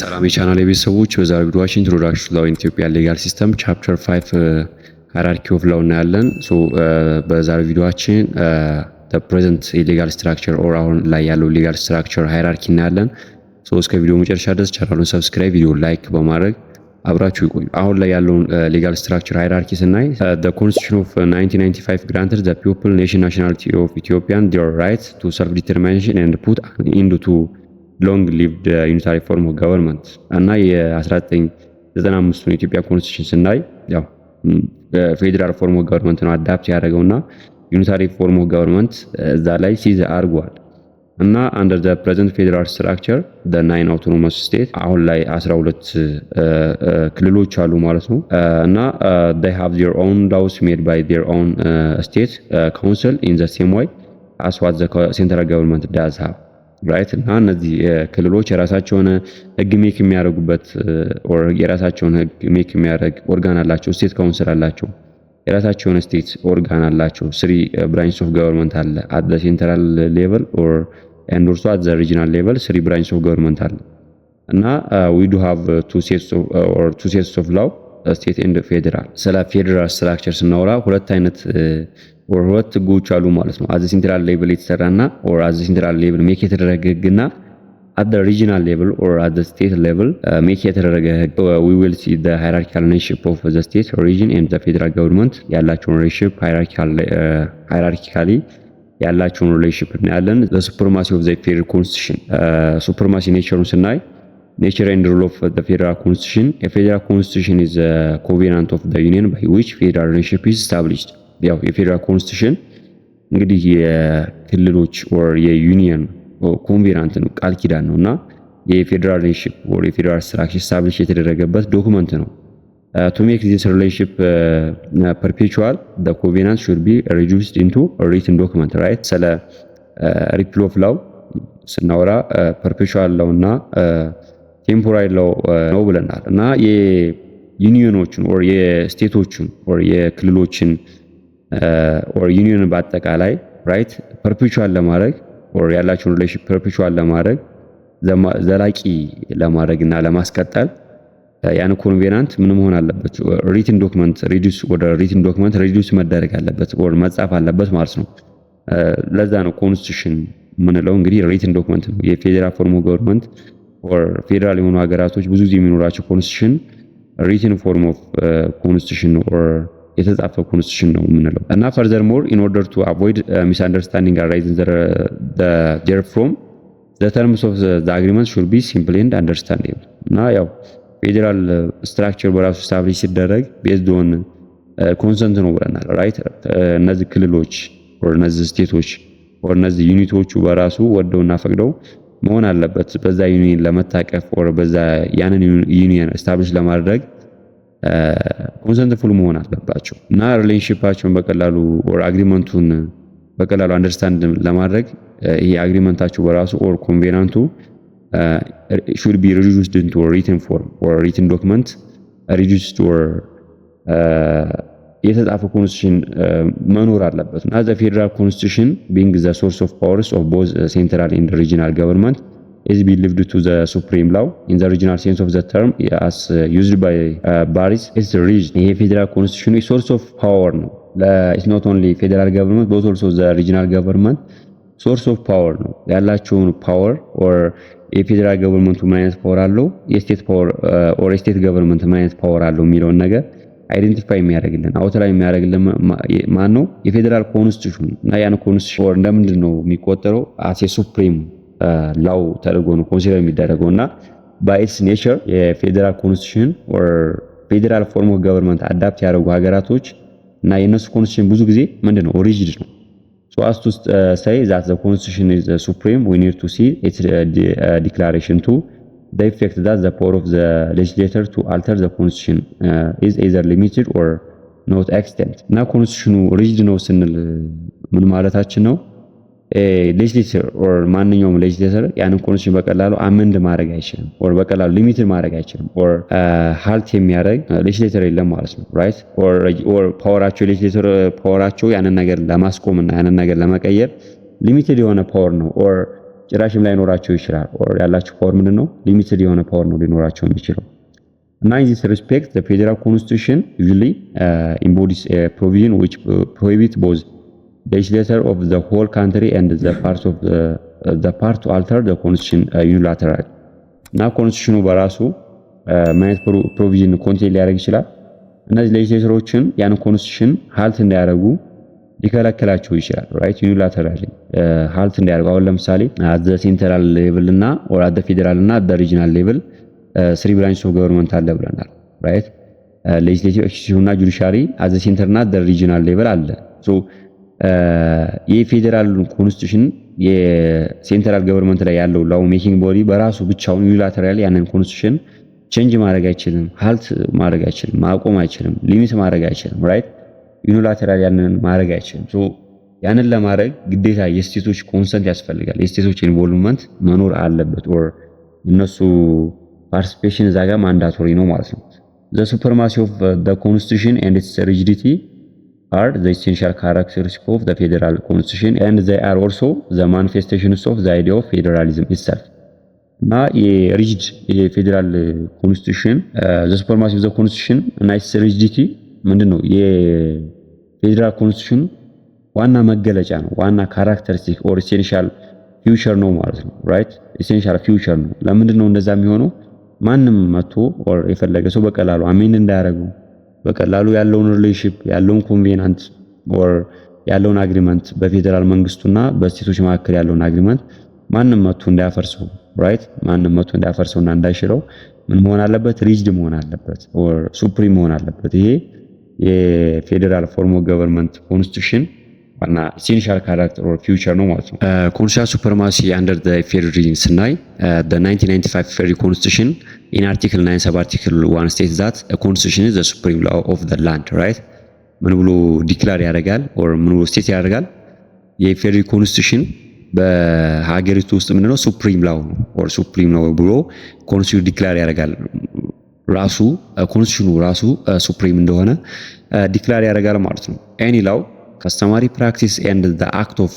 ሰላም የቻናል ቤተሰቦች፣ በዛሬው ቪዲዮአችን ኢንትሮዳክሽን ላው ኢን ኢትዮጵያ ሌጋል ሲስተም ቻፕተር 5 ሃይራርኪ ኦፍ ላው እናያለን። በዛሬው ቪዲዮአችን ፕሬዘንት የሌጋል ስትራክቸር ኦር አሁን ላይ ያለው ሌጋል ስትራክቸር ሃይራርኪ እናያለን። እስከ ቪዲዮ መጨረሻ ድረስ ቻናሉን ሰብስክራይብ፣ ቪዲዮ ላይክ በማድረግ አብራችሁ ይቆዩ። አሁን ላይ ያለውን ሌጋል ስትራክቸር ሃይራርኪ ስናይ the constitution of 1995 granted the people nationality of Ethiopian their right to self determination and put an end to ሎንግ ሊቭድ ዩኒታሪ ፎርም ኦፍ ገቨርንመንት እና የ1995 የኢትዮጵያ ኮንስቲቱሽን ስናይ ያው ፌዴራል ፎርም ኦፍ ገቨርንመንት ነው አዳፕት ያደረገውና ዩኒታሪ ፎርም ኦፍ ገቨርንመንት እዛ ላይ ሲዝ አድርጓል። እና አንደር ዘ ፕሬዘንት ፌዴራል ስትራክቸር ዘ 9 አውቶኖመስ ስቴት አሁን ላይ 12 ክልሎች አሉ ማለት ነው። እና they have their own laws made by their own state council in the same way as what the central government does have. ራይት እና እነዚህ ክልሎች የራሳቸውን ህግ ሜክ የሚያደርጉበት ኦር የራሳቸውን ህግ ሜክ የሚያደርግ ኦርጋን አላቸው። ስቴት ካውንስል አላቸው። የራሳቸውን ስቴት ኦርጋን አላቸው። 3 ብራንችስ ኦፍ ገቨርንመንት አለ አት ዘ ሴንትራል ሌቨል ኦር ኤንድ ኦልሶ አት ዘ ሪጂናል ሌቨል 3 ብራንችስ ኦፍ ገቨርንመንት አለ እና we do have two sets of law ስቴት ኤንድ ፌዴራል። ስለ ፌዴራል ስትራክቸር ስናወራ ሁለት አይነት ሁለት ህጎች አሉ ማለት ነው። አት ሴንትራል ሌቭል የተሰራና ኦር አት ሴንትራል ሌቭል ሜክ የተደረገ ህግና አት ሪጂናል ሌቭል ኦር አት ስቴት ሌቭል ሜክ የተደረገ ህግ። we will see the hierarchical relationship of the state region and the federal government ያላቸውን ሪሌሽንሺፕ hierarchically ያላቸውን ሪሌሽንሺፕ እናያለን። the supremacy of the federal constitution supremacy nature ስናይ nature and rule of the federal constitution. A federal constitution is a covenant of the union by which federal relationship is established. ያው የፌደራል ኮንስቲቱሽን እንግዲህ የክልሎች ኦር የዩኒየን ኮንቬናንት ነው፣ ቃል ኪዳን ነውና የፌደራል ሪሌሽንሺፕ ኦር የፌደራል ስትራክቸር ስታብሊሽ የተደረገበት ዶክመንት ነው። to make this relationship perpetual the covenant should be reduced into a written document, right? ስለ ሪፕል ኦፍ ላው ስናወራ perpetual ላው እና ቴምፖራሪ ላው ነው ብለናል። እና የዩኒየኖችን ኦር የስቴቶችን ኦር የክልሎችን ኦር ዩኒየን በአጠቃላይ ራይት ፐርፔቹዋል ለማድረግ ኦር ያላቸውን ሪሌሽን ፐርፔቹዋል ለማድረግ ዘላቂ ለማድረግ እና ለማስቀጠል ያን ኮንቬናንት ምን መሆን አለበት? ሪትን ዶክመንት ሪዲዩስ ወደ ሪትን ዶክመንት ሪዲዩስ መደረግ አለበት ኦር መጻፍ አለበት ማለት ነው። ለዛ ነው ኮንስቲቱሽን ምንለው እንግዲህ ሪትን ዶክመንት ነው። የፌዴራል ፎርም ኦፍ ገቨርንመንት ኦር ፌዴራል የሆኑ ሀገራቶች ብዙ ጊዜ የሚኖራቸው ኮንስቲቱሽን ሪትን ፎርም ኦፍ ኮንስቲቱሽን ኦር የተጻፈ ኮንስቲቱሽን ነው የምንለው። እና furthermore in order to avoid misunderstanding arising therefrom the terms of the agreement should be simple and understandable. እና ያው ፌዴራል ስትራክቸር በራሱ ስታብሊሽ ሲደረግ based on consent ነው ብለናል ራይት። እነዚህ ክልሎች ኦር እነዚህ ስቴቶች ኦር እነዚህ ዩኒቶቹ በራሱ ወደውና ፈቅደው መሆን አለበት በዛ ዩኒየን ለመታቀፍ ኦር በዛ ያንን ዩኒየን ስታብሊሽ ለማድረግ ኮንሰንት ፉል መሆን አለባቸው። እና ሪሌሽንሺፓቸውን በቀላሉ ኦር አግሪመንቱን በቀላሉ አንደርስታንድ ለማድረግ ይሄ አግሪመንታቸው በራሱ ኦር ኮንቬናንቱ should be reduced into a written form or written document reduced or የተጻፈ ኮንስቲቱሽን መኖር አለበት። እና the federal constitution being the source of powers of both central and regional government is believed to the supreme law in the regional sense of the term as used by Baris is region. ይሄ ፌዴራል ኮንስቲቱሽን source of power ነው። it's not only federal government but also the regional government source of power ነው። ያላቸውን ፓወር or የፌዴራል ገቨርንመንቱ ምን አይነት ፓወር አለው፣ የስቴት ፓወር or የስቴት ገቨርንመንት ምን አይነት ፓወር አለው የሚለውን ነገር አይደንቲፋይ የሚያደርግልን አውትላይን የሚያደርግልን ማን ነው? የፌዴራል ኮንስቲቱሽን። እና ያን ኮንስቲቱሽን እንደምንድን ነው የሚቆጠረው? አስ ሱፕሪም ላው ተደርጎ ነው ኮንሲደር የሚደረገው። እና ባይ ኢትስ ኔቸር የፌዴራል ኮንስቲቱሽን ኦር ፌዴራል ፎርም ኦፍ ገቨርንመንት አዳፕት ያደረጉ ሀገራቶች እና የነሱ ኮንስቲቱሽን ብዙ ጊዜ ምንድነው ሪጂድ ነው። so as to say that the constitution is supreme we need to see its declaration to the effect that the power of the legislator to alter the constitution is either limited or not extent. እና ኮንስቲቱሽኑ ሪጂድ ነው ስንል ምን ማለታችን ነው? ሌጅስሌተር ኦር ማንኛውም ሌጅስሌተር ያንን ኮንስቲቱሽን በቀላሉ አመንድ ማድረግ አይችልም ኦር በቀላሉ ሊሚትድ ማድረግ አይችልም ኦር ሃልት የሚያደርግ ሌጅስሌተር የለም ማለት ነው ራይት። ኦር ፓወራቸው ሌጅስሌተር ፓወራቸው ያንን ነገር ለማስቆም እና ያንን ነገር ለመቀየር ሊሚትድ የሆነ ፓወር ነው ኦር ጭራሽም ላይኖራቸው ይችላል። ኦር ያላቸው ፓወር ምንድነው ሊሚትድ የሆነ ፓወር ነው ሊኖራቸው የሚችለው። እና in this respect the federal constitution usually embodies a provision which prohibits both legislature of the whole country and the part to alter the constitution unilaterally። እና ኮንስቲቱሽኑ በራሱ ማይነት ፕሮቪዥን ኮንቴን ሊያደርግ ይችላል። እነዚህ ሌጅስሌተሮችን ያን ኮንስቲቱሽን halt እንዲያደርጉ ሊከለክላቸው ይችላል። ራይት ዩኒላተራሊ halt እንዲያደርጉ አሁን ለምሳሌ at the central level እና or at the federal እና at the regional level three branches of government አለ ብለናል። ራይት ሌጅስሌቲቭ ኤክስኪዩቲቭ እና ጁዲሻሪ at the center እና at the regional level አለ። ሶ የፌዴራል ኮንስቲቱሽን የሴንትራል ገቨርንመንት ላይ ያለው ላው ሜኪንግ ቦዲ በራሱ ብቻውን ዩኒላተራሊ ያንን ኮንስቲቱሽን ቼንጅ ማድረግ አይችልም፣ halt ማድረግ አይችልም፣ ማቆም አይችልም፣ ሊሚት ማድረግ አይችልም። ራይት ዩኒላተራሊ ያንን ማድረግ አይችልም። ሶ ያንን ለማድረግ ግዴታ የስቴቶች ኮንሰንት ያስፈልጋል። የስቴቶች ኢንቮልቭመንት መኖር አለበት ኦር እነሱ ፓርቲሲፔሽን እዛ ጋር ማንዳቶሪ ነው ማለት ነው። the supremacy of the constitution and its rigidity are the essential characteristics of the federal constitution and they are also the manifestations of the idea of federalism itself። እና የሪጅድ የፌዴራል ኮንስቲቱሽን the supremacy of the constitution እና its rigidity ምንድነው የፌዴራል ኮንስቲቱሽን ዋና መገለጫ ነው፣ ዋና ካራክተሪስቲክ ኦር ኢሴንሻል ፊውቸር ነው ማለት ነው። ራይት ኢሴንሻል ፊውቸር ነው። ለምንድነው እንደዛ የሚሆነው? ማንም መጥቶ ኦር የፈለገ ሰው በቀላሉ አሜን እንዳያደርገው በቀላሉ ያለውን ሪሌሽንሺፕ ያለውን ኮንቬናንት ኦር ያለውን አግሪመንት በፌዴራል መንግስቱና በስቴቶች መካከል ያለውን አግሪመንት ማንም መጥቶ እንዳያፈርሰው ራይት ማንም መጥቶ እንዳያፈርሰውና እንዳይሽረው ምን መሆን አለበት? ሪጅድ መሆን አለበት ኦር ሱፕሪም መሆን አለበት። ይሄ የፌዴራል ፎርም ኦፍ ገቨርንመንት ኮንስቲቱሽን ዋና ኢሴንሻል ካራክተር ኦር ፊውቸር ነው ማለት ነው። ኮንስቲቱሽናል ሱፕሪማሲ አንደር ዘ ፌደራል ሪጅን ስናይ the 1995 ፌደራል ኮንስቲቱሽን in article 9 sub article 1 states that a constitution is the supreme law of the land right ምን ብሎ ዲክላር ያደርጋል ኦር ምን ብሎ ስቴት ያደርጋል? የፌደራል ኮንስቲቱሽን በሀገሪቱ ውስጥ ምንድነው ሱፕሪም ላው ነው ኦር ሱፕሪም ነው ብሎ ኮንስቲቱሽን ዲክላር ያደርጋል። ራሱ ኮንስቲቱሽኑ ራሱ ሱፕሪም እንደሆነ ዲክላር ያደርጋል ማለት ነው። any law customary practice and the act of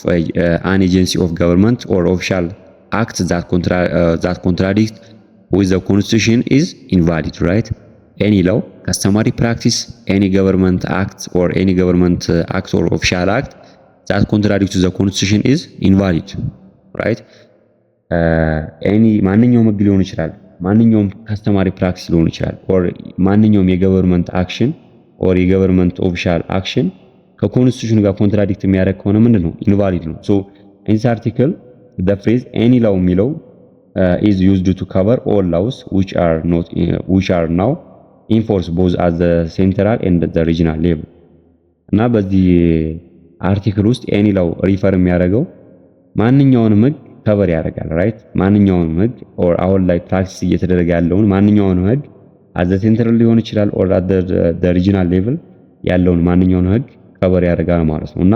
an agency of government or official act that contradict with the constitution is invalid right any law customary practice any government act or any government act or official act that contradicts the constitution is invalid right any ማንኛውም ህግ ሊሆን ይችላል፣ ማንኛውም customary practice ሊሆን ይችላል or ማንኛውም የገቨርንመንት አክሽን or የገቨርንመንት ኦፊሻል አክሽን ከኮንስቲቱሽኑ ጋር ኮንትራዲክት የሚያደርግ ከሆነ ምንድነው ኢንቫሊድ ነው። ሶ in this article the phrase any law የሚለው is used to cover all laws which are now in force both at the central and the regional level እና በዚህ አርቲክል ውስጥ any law ሪፈር የሚያደርገው ማንኛውንም ህግ ከቨር ያደርጋል ራይት ማንኛውንም ህግ or አሁን ላይ ፕራክቲስ እየተደረገ ያለውን ማንኛውንም ህግ at the central ሊሆን ይችላል or at the regional level ያለውን ማንኛውንም ህግ ከቨር ያደርጋል ማለት ነው። እና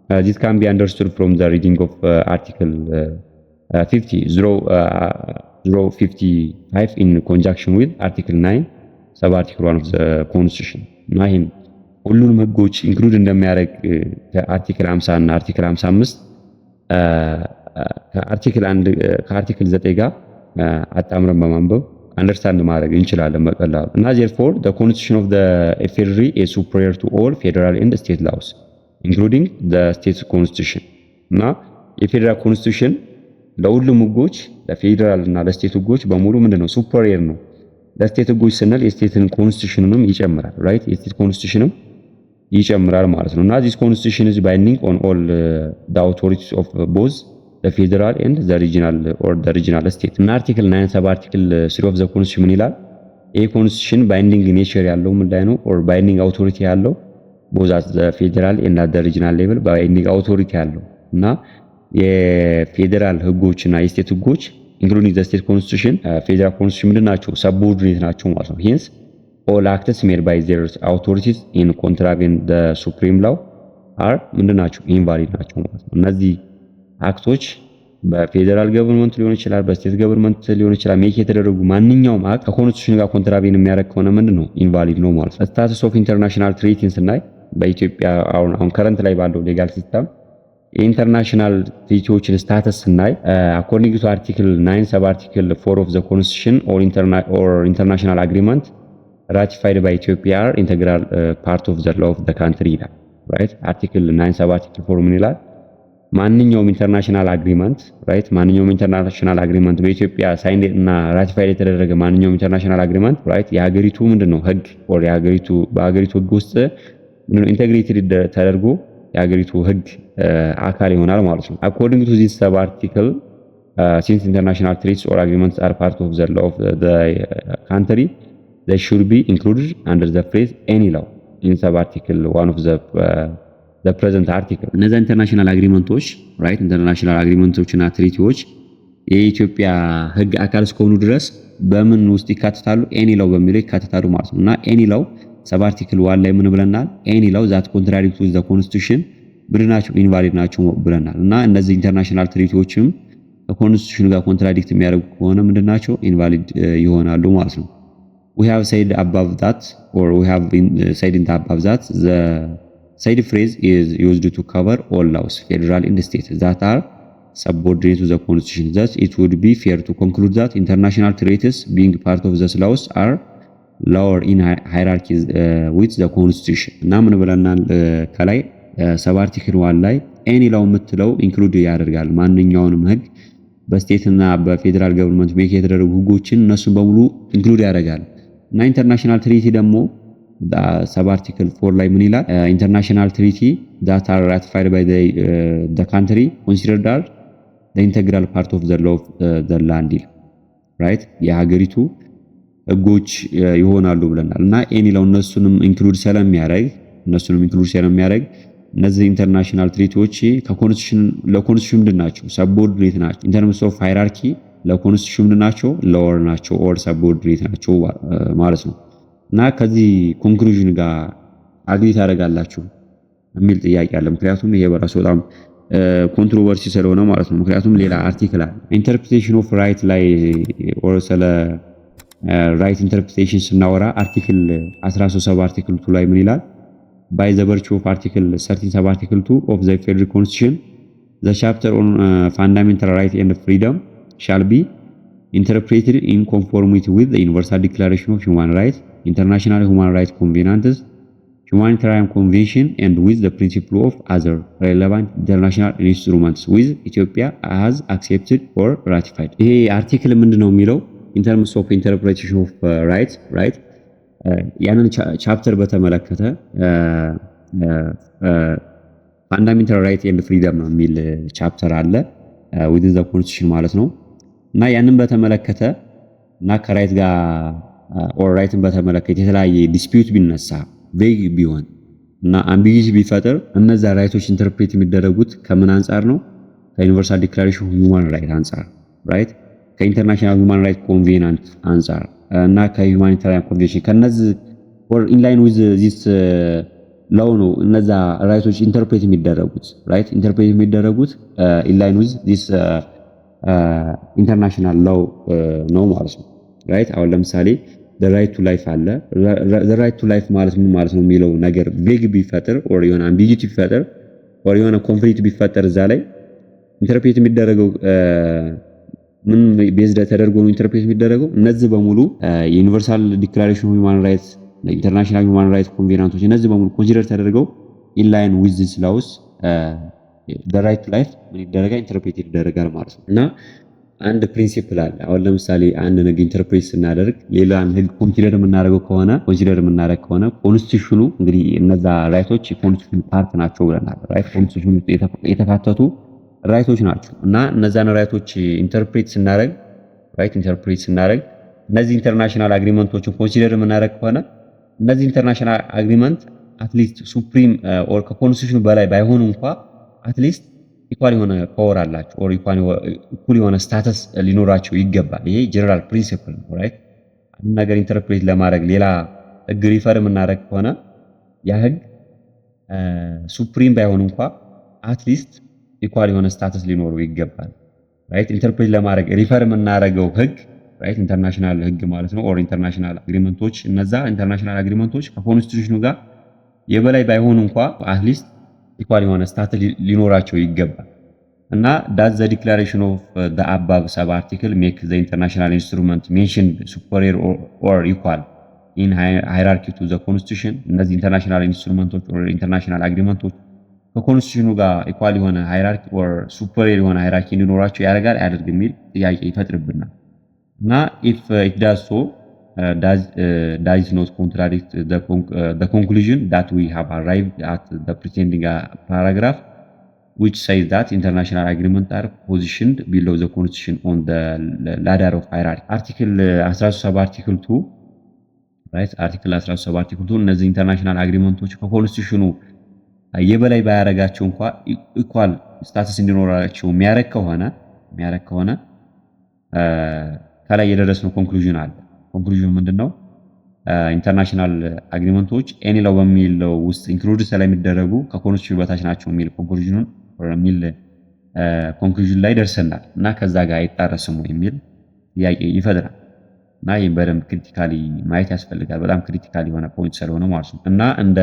this can be understood from the reading of article 055 in conjunction with article 9 sub article 1 of the constitution እና ይሄን ሁሉንም ህጎች ኢንክሉድ እንደሚያደርግ ከአርቲክል 50 እና አርቲክል 55 ከአርቲክል 9 ጋር አጣምረን በማንበብ አንደርስታንድ ማድረግ እንችላለን በቀላሉ። እና therefore the constitution of the FDRE is superior to all federal and state laws including the state constitution እና የፌደራል ኮንስቲቱሽን ለሁሉም ህጎች ለፌደራል እና ለስቴት ህጎች በሙሉ ምንድነው ሱፐሪየር ነው። ለስቴት ህጎች ስንል የስቴትን ኮንስቲቱሽንንም ይጨምራል ራይት የስቴት ኮንስቲቱሽንም ይጨምራል ማለት ነው። እና this constitution is binding on all the authorities of both the federal and the regional state እና አርቲክል 9 ሰብ አርቲክል 3 of the constitution ምን ይላል? ይሄ ኮንስቲቱሽን ባይንዲንግ ኔቸር ያለው ምን ላይ ነው ኦር ባይንዲንግ አውቶሪቲ ያለው both at the federal and at the regional level ባይንዲንግ አውቶሪቲ ያለው እና የፌደራል ህጎች እና የስቴት ህጎች including the state constitution federal constitution ምንድን ናቸው? subordinate ናቸው ማለት ነው። hence all acts made by their authorities in contravening the supreme law are ምንድን ናቸው? invalid ናቸው ማለት ነው። እነዚህ አክቶች በፌደራል ገቨርንመንት ሊሆን ይችላል፣ በስቴት ገቨርንመንት ሊሆን ይችላል ሜክ የተደረጉ ማንኛውም አክት ከኮንስቲቱሽን ጋር ኮንትራቬን የሚያደርግ ከሆነ ምንድነው ኢንቫሊድ ነው ማለት ነው። ስታተስ ኦፍ ኢንተርናሽናል ትሪቲን ስናይ በኢትዮጵያ አሁን ከረንት ላይ ባለው ሌጋል ሲስተም የኢንተርናሽናል ትሪቲዎችን ስታተስ ስናይ አኮርዲንግ ቱ አርቲክል 9 ሰብ አርቲክል 4 ኦፍ ዘ ኮንስቲቱሽን ኦር ኢንተርናሽናል አግሪመንት ራቲፋይድ ባይ ኢትዮጵያ አር ኢንተግራል ፓርት ኦፍ ዘ ሎው ኦፍ ዘ ካንትሪ ይላል። ራይት አርቲክል 9 ሰብ አርቲክል 4 ምን ይላል? ማንኛውም ኢንተርናሽናል አግሪመንት ራይት ማንኛውም ኢንተርናሽናል አግሪመንት በኢትዮጵያ ሳይን እና ራቲፋይድ የተደረገ ማንኛውም ኢንተርናሽናል አግሪመንት ራይት የሀገሪቱ ምንድነው ህግ ኦር በሀገሪቱ ህግ ውስጥ ምንድነው ኢንተግሬትድ ተደርጎ የሀገሪቱ ህግ አካል ይሆናል ማለት ነው። አኮርዲንግ ቱ ዚስ ሰብ አርቲክል ሲንስ ኢንተርናሽናል ትሪትስ ኦር አግሪመንትስ አር ፓርት ኦፍ ዘ ሎው ኦፍ ዘ ካንትሪ they should be included under the phrase any law in sub article 1 of the present article። እነዛ ኢንተርናሽናል አግሪመንቶች ራይት ኢንተርናሽናል አግሪመንቶችና ትሪቲዎች የኢትዮጵያ ህግ አካል እስከሆኑ ድረስ በምን ውስጥ ይካተታሉ? ኤኒ ላው በሚለው ይካተታሉ ማለት ነው። እና ኤኒ ላው ሰብ አርቲክል 1 ላይ ምን ብለናል? ኤኒ ላው ዛት ኮንትራዲክት ዊዝ ዘ ኮንስቲቱሽን ምንድን ናቸው? ኢንቫሊድ ናቸው ብለናል። እና እነዚህ ኢንተርናሽናል ትሪቲዎችም ከኮንስቲቱሽኑ ጋር ኮንትራዲክት የሚያደርጉ ከሆነ ምንድን ናቸው? ኢንቫሊድ ይሆናሉ ማለት ነው። We have said above that, or we have said in the above that the said phrase is used to cover all laws, federal and state, that are subordinate to the constitution. Thus, it would be fair to conclude that international treaties, being part of these laws, are lower in hierarchy with the constitution. እና ምን ብለናል ከላይ ሰብ አርቲክል 1 ላይ ኤኒ ላው የምትለው ኢንክሉድ ያደርጋል ማንኛውንም ህግ በስቴትና በፌደራል ገቨርንመንት ሜክ የተደረጉ ህጎችን እነሱን በሙሉ ኢንክሉድ ያደርጋል። እና ኢንተርናሽናል ትሪቲ ደግሞ ሰብ አርቲክል 4 ላይ ምን ይላል? ኢንተርናሽናል ትሪቲ that are ratified by the country considered are the integral part of the law of the land ይላል። ራይት የሀገሪቱ ህጎች ይሆናሉ ብለናል። እና ኤኒ ላው እነሱንም ኢንክሉድ ስለሚያደርግ እነዚህ ኢንተርናሽናል ትሪቲዎች ለኮንስቲቱሽን ምንድን ናቸው? ሰብኦርዲኔት ናቸው። ኢን ተርምስ ኦፍ ሃይራርኪ ለኮንስቲቱሽን ምንድን ናቸው? ሎወር ናቸው ኦር ሰብኦርዲኔት ናቸው ማለት ነው። እና ከዚህ ኮንክሉዥን ጋር አግሪ ታደርጋላችሁ የሚል ጥያቄ አለ። ምክንያቱም ይሄ በራሱ በጣም ኮንትሮቨርሲ ስለሆነ ማለት ነው። ምክንያቱም ሌላ አርቲክል አለ ኢንተርፕሪቴሽን ኦፍ ራይት ላይ ኦር ስለ ራይት ኢንተርፕሪቴሽን ስናወራ አርቲክል 13 ሰብ አርቲክል 2 ላይ ምን ይላል? by the virtue of article 13 sub article 2 of the federal constitution the chapter on fundamental right and freedom shall be interpreted in conformity with the universal declaration of human rights, international human rights conventions, humanitarian convention, and with the principle of other relevant international instruments with Ethiopia has accepted or ratified። ይሄ አርቲክል ምንድነው የሚለው in terms of interpretation of rights right ያንን ቻፕተር በተመለከተ ፋንዳሜንታል ራይት ኤንድ ፍሪደም የሚል ቻፕተር አለ ዊዝን ዘ ኮንስቲቱሽን ማለት ነው። እና ያንን በተመለከተ እና ከራይት ጋር ኦር ራይትን በተመለከተ የተለያየ ዲስፒዩት ቢነሳ ቬግ ቢሆን እና አምቢጊቲ ቢፈጠር እነዛ ራይቶች ኢንተርፕሬት የሚደረጉት ከምን አንፃር ነው? ከዩኒቨርሳል ዲክላሬሽን ኦፍ ሁማን ራይት አንፃር ራይት ከኢንተርናሽናል ሁማን ራይት ኮንቬናንት አንፃር እና ከሁማኒታሪያን ኮንቬንሽን ከነዚህ ኦር ኢንላይን ዊዝ ዚስ ላው ነው እነዛ ራይቶች ኢንተርፕሬት የሚደረጉት ኢንላይን ዊዝ ዚስ ኢንተርናሽናል ላው ነው ማለት ነው። ራይት አሁን ለምሳሌ the right to life አለ the right to life ማለት ምን ማለት ነው የሚለው ነገር ቬግ ቢፈጠር ኦር የሆነ አምቢጊቲ ቢፈጠር ኦር የሆነ ኮንፍሊክት ቢፈጠር እዛ ላይ ኢንተርፕሬት የሚደረገው ምን ቤዝድ ተደርጎ ነው ኢንተርፕሬት የሚደረገው? እነዚህ በሙሉ ዩኒቨርሳል ዲክላሬሽን ኦፍ ሁማን ራይትስ፣ ኢንተርናሽናል ሁማን ራይትስ ኮንቬናንቶች እነዚህ በሙሉ ኮንሲደር ተደርገው ኢንላይን ዊዝ ዚስ ላውስ the right to life ምን ይደረጋል? ኢንተርፕሬት ይደረጋል ማለት ነው። እና አንድ ፕሪንሲፕል አለ። አሁን ለምሳሌ አንድ ነገር ኢንተርፕሬት ስናደርግ ሌላን ህግ ኮንሲደር የምናደርግ ከሆነ ኮንስቲቱሽኑ እንግዲህ እነዛ ራይቶች የኮንስቲቱሽን ፓርት ናቸው ብለናል። ራይት ኮንስቲቱሽኑ የተካተቱ ራይቶች ናቸው። እና እነዛን ራይቶች ኢንተርፕሬት ስናደርግ እነዚህ ኢንተርናሽናል አግሪመንቶችን ኮንሲደር የምናደርግ ከሆነ እነዚህ ኢንተርናሽናል አግሪመንት አትሊስት ሱፕሪም ኦር ከኮንስቲቱሽኑ በላይ ባይሆኑ እንኳን አትሊስት ኢኳል የሆነ ፓወር አላቸው ኦር ኢኳል የሆነ ስታተስ ሊኖራቸው ይገባል። ይሄ ጀነራል ፕሪንሲፕል ነው። ራይት አንድ ነገር ኢንተርፕሬት ለማድረግ ሌላ ህግ ሪፈር የምናደርግ ከሆነ ያ ህግ ሱፕሪም ባይሆን እንኳን አትሊስት ኢኳል የሆነ ስታተስ ሊኖረው ይገባል። ራይት ኢንተርፕሬት ለማድረግ ሪፈር የምናደርገው ህግ ራይት ኢንተርናሽናል ህግ ማለት ነው ኦር ኢንተርናሽናል አግሪመንቶች እነዛ ኢንተርናሽናል አግሪመንቶች ከኮንስቲቱሽኑ ጋር የበላይ ባይሆኑ እንኳን አትሊስት ኢኳል የሆነ ስታተስ ሊኖራቸው ይገባል። እና ዳት ዘ ዲክላሬሽን ኦፍ ዘ አባብ ሰብ አርቲክል ሜክ ዘ ኢንተርናሽናል ኢንስትሩመንት ሜንሽን ሱፐሪየር ኦር ኢኳል ኢን ሃይራርኪ ቱ ዘ ኮንስቲቱሽን። እነዚህ ኢንተርናሽናል ኢንስትሩመንቶች ኦር ኢንተርናሽናል አግሪመንቶች ከኮንስቲቱሽኑ ጋር ኢኳል የሆነ ሃይራርኪ ኦር ሱፐሪየር የሆነ ሃይራርኪ እንዲኖራቸው ያደርጋል አያደርግ የሚል ጥያቄ ይፈጥርብናል። እና ኢፍ ኢት ዳዝ ሶ ዳዝ ኢት ኖት ኮንትራዲክት ዘ ኮንክሉዥን ዳት ዊ ሃቭ አራይቭድ አት ዘ ፕሪቴንዲንግ ፓራግራፍ which says that international agreements are positioned below the constitution on the ladder of hierarchy. Article 17 article 2 right article 17 article 2 እነዚህ ኢንተርናሽናል አግሪመንቶች ከኮንስቲቱሽኑ የበላይ ባያረጋቸው እንኳን ኢኳል ስታተስ እንዲኖራቸው የሚያረግ ከሆነ ከላይ የደረስነው ኮንክሉዥን አለ። ኮንክሉዥን ምንድነው? ኢንተርናሽናል አግሪመንቶች ኤኒ ላው በሚለው ውስጥ ኢንክሉድ ስለሚደረጉ ከኮንስቲቱሽን በታች ናቸው የሚል ኮንክሉዥኑን የሚል ኮንክሉዥን ላይ ደርሰናል እና ከዛ ጋር አይጣረስም የሚል ጥያቄ ይፈጥራል። እና ይህም በደንብ ክሪቲካሊ ማየት ያስፈልጋል። በጣም ክሪቲካሊ የሆነ ፖይንት ስለሆነ ማለት ነው። እና እንደ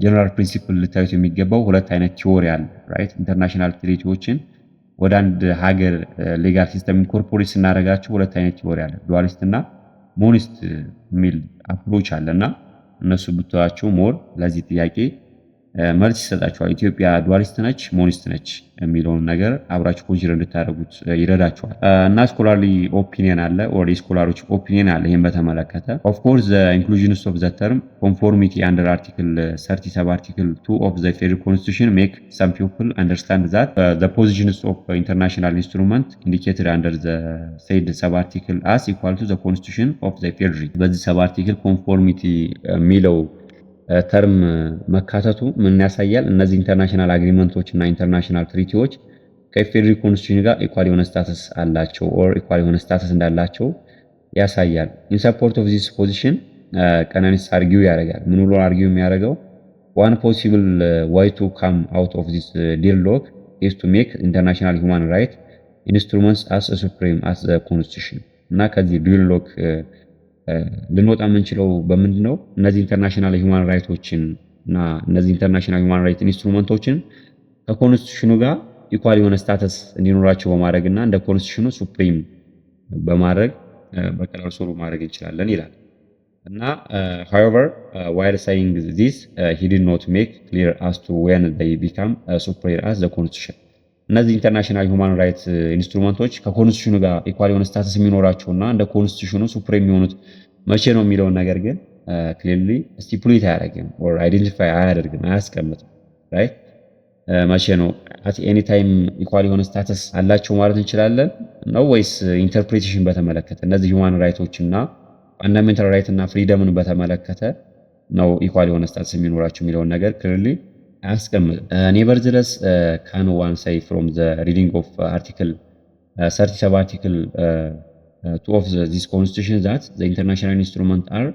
ጀነራል ፕሪንሲፕል ልታዩት የሚገባው ሁለት አይነት ቲዎሪ አለ ራይት። ኢንተርናሽናል ትሪቲዎችን ወደ አንድ ሀገር ሌጋል ሲስተም ኢንኮርፖሬት ስናደርጋቸው ሁለት አይነት ቲዎሪ አለ፣ ዱዋሊስት እና ሞኒስት የሚል አፕሮች አለ። እና እነሱ ብትዋቸው ሞር ለዚህ ጥያቄ መልስ ይሰጣቸዋል። ኢትዮጵያ ዱዋሊስት ነች ሞኒስት ነች የሚለውን ነገር አብራችሁ ኮንሲደር እንድታደርጉት ይረዳቸዋል። እና ስኮላርሊ ኦፒኒየን አለ ኦር የስኮላሮች ኦፒኒየን አለ ይህን በተመለከተ። ኦፍ ኮርስ ዘ ኢንክሉዥንስ ኦፍ ዘ ተርም ኮንፎርሚቲ አንደር አርቲክል 37 አርቲክል 2 ኦፍ ዘ ፌደራል ኮንስቲቱሽን ሜክ ሰም ፒፕል አንደርስታንድ ዛት ዘ ፖዚሽንስ ኦፍ ኢንተርናሽናል ኢንስትሩመንት ኢንዲኬትድ አንደር ዘ ሴድ ሰብ አርቲክል አስ ኢኳል ቱ ዘ ኮንስቲቱሽን ኦፍ ዘ ፌደራል። በዚህ ሰብ አርቲክል ኮንፎርሚቲ የሚለው ተርም መካተቱ ምን ያሳያል? እነዚህ ኢንተርናሽናል አግሪመንቶች እና ኢንተርናሽናል ትሪቲዎች ከፌደራል ኮንስቲቱሽን ጋር ኢኳል የሆነ ስታተስ አላቸው ኦር ኢኳል የሆነ ስታተስ እንዳላቸው ያሳያል። ኢን ሰፖርት ኦፍ ዚስ ፖዚሽን ቀነኒሳ አርጊው ያደርጋል። ምን ብሎ አርጊው የሚያደርገው ዋን ፖሲብል ዋይ ቱ ካም አውት ኦፍ ዚስ ዲርሎክ ኢዝ ቱ ሜክ ኢንተርናሽናል ሂውማን ራይት ኢንስትሩመንትስ አስ ሱፕሪም አስ ዘ ኮንስቲቱሽን። እና ከዚህ ዲርሎክ ልንወጣ የምንችለው በምንድን ነው? እነዚህ ኢንተርናሽናል ሂውማን ራይቶችን እና እነዚህ ኢንተርናሽናል ሂውማን ራይት ኢንስትሩመንቶችን ከኮንስቲቱሽኑ ጋር ኢኳል የሆነ ስታተስ እንዲኖራቸው በማድረግ እና እንደ ኮንስቲቱሽኑ ሱፕሪም በማድረግ በቀላሉ ሶልቭ ማድረግ እንችላለን ይላል። እና however while saying this he did not make clear as to when they become superior as the constitution. እነዚህ ኢንተርናሽናል ሂውማን ራይት ኢንስትሩመንቶች ከኮንስቲቱሽኑ ጋር ኢኳል የሆነ ስታተስ የሚኖራቸውና እንደ ኮንስቲቱሽኑ ሱፕሪም የሚሆኑት መቼ ነው የሚለውን ነገር ግን ክሊርሊ ስቲፑሌት አያደርግም ኦር አይደንቲፋይ አያደርግም፣ አያስቀምጥም። ራይት መቼ ነው አት ኤኒ ታይም ኢኳል የሆነ ስታተስ አላቸው ማለት እንችላለን ነው ወይስ ኢንተርፕሬቴሽን በተመለከተ እነዚህ ሂውማን ራይቶችና ፋንዳሜንታል ራይት እና ፍሪደምን በተመለከተ ነው ኢኳል የሆነ ስታተስ የሚኖራቸው የሚለውን ነገር ክሊርሊ አያስቀምጥም። ኔቨርዝለስ ካን ዋን ሳይ ፍሮም ዘ ሪዲንግ ኦፍ አርቲክል 37 አርቲክል 2 ኦፍ ዚስ ኮንስቲቱሽን ዛት ዘ ኢንተርናሽናል ኢንስትሩመንት አር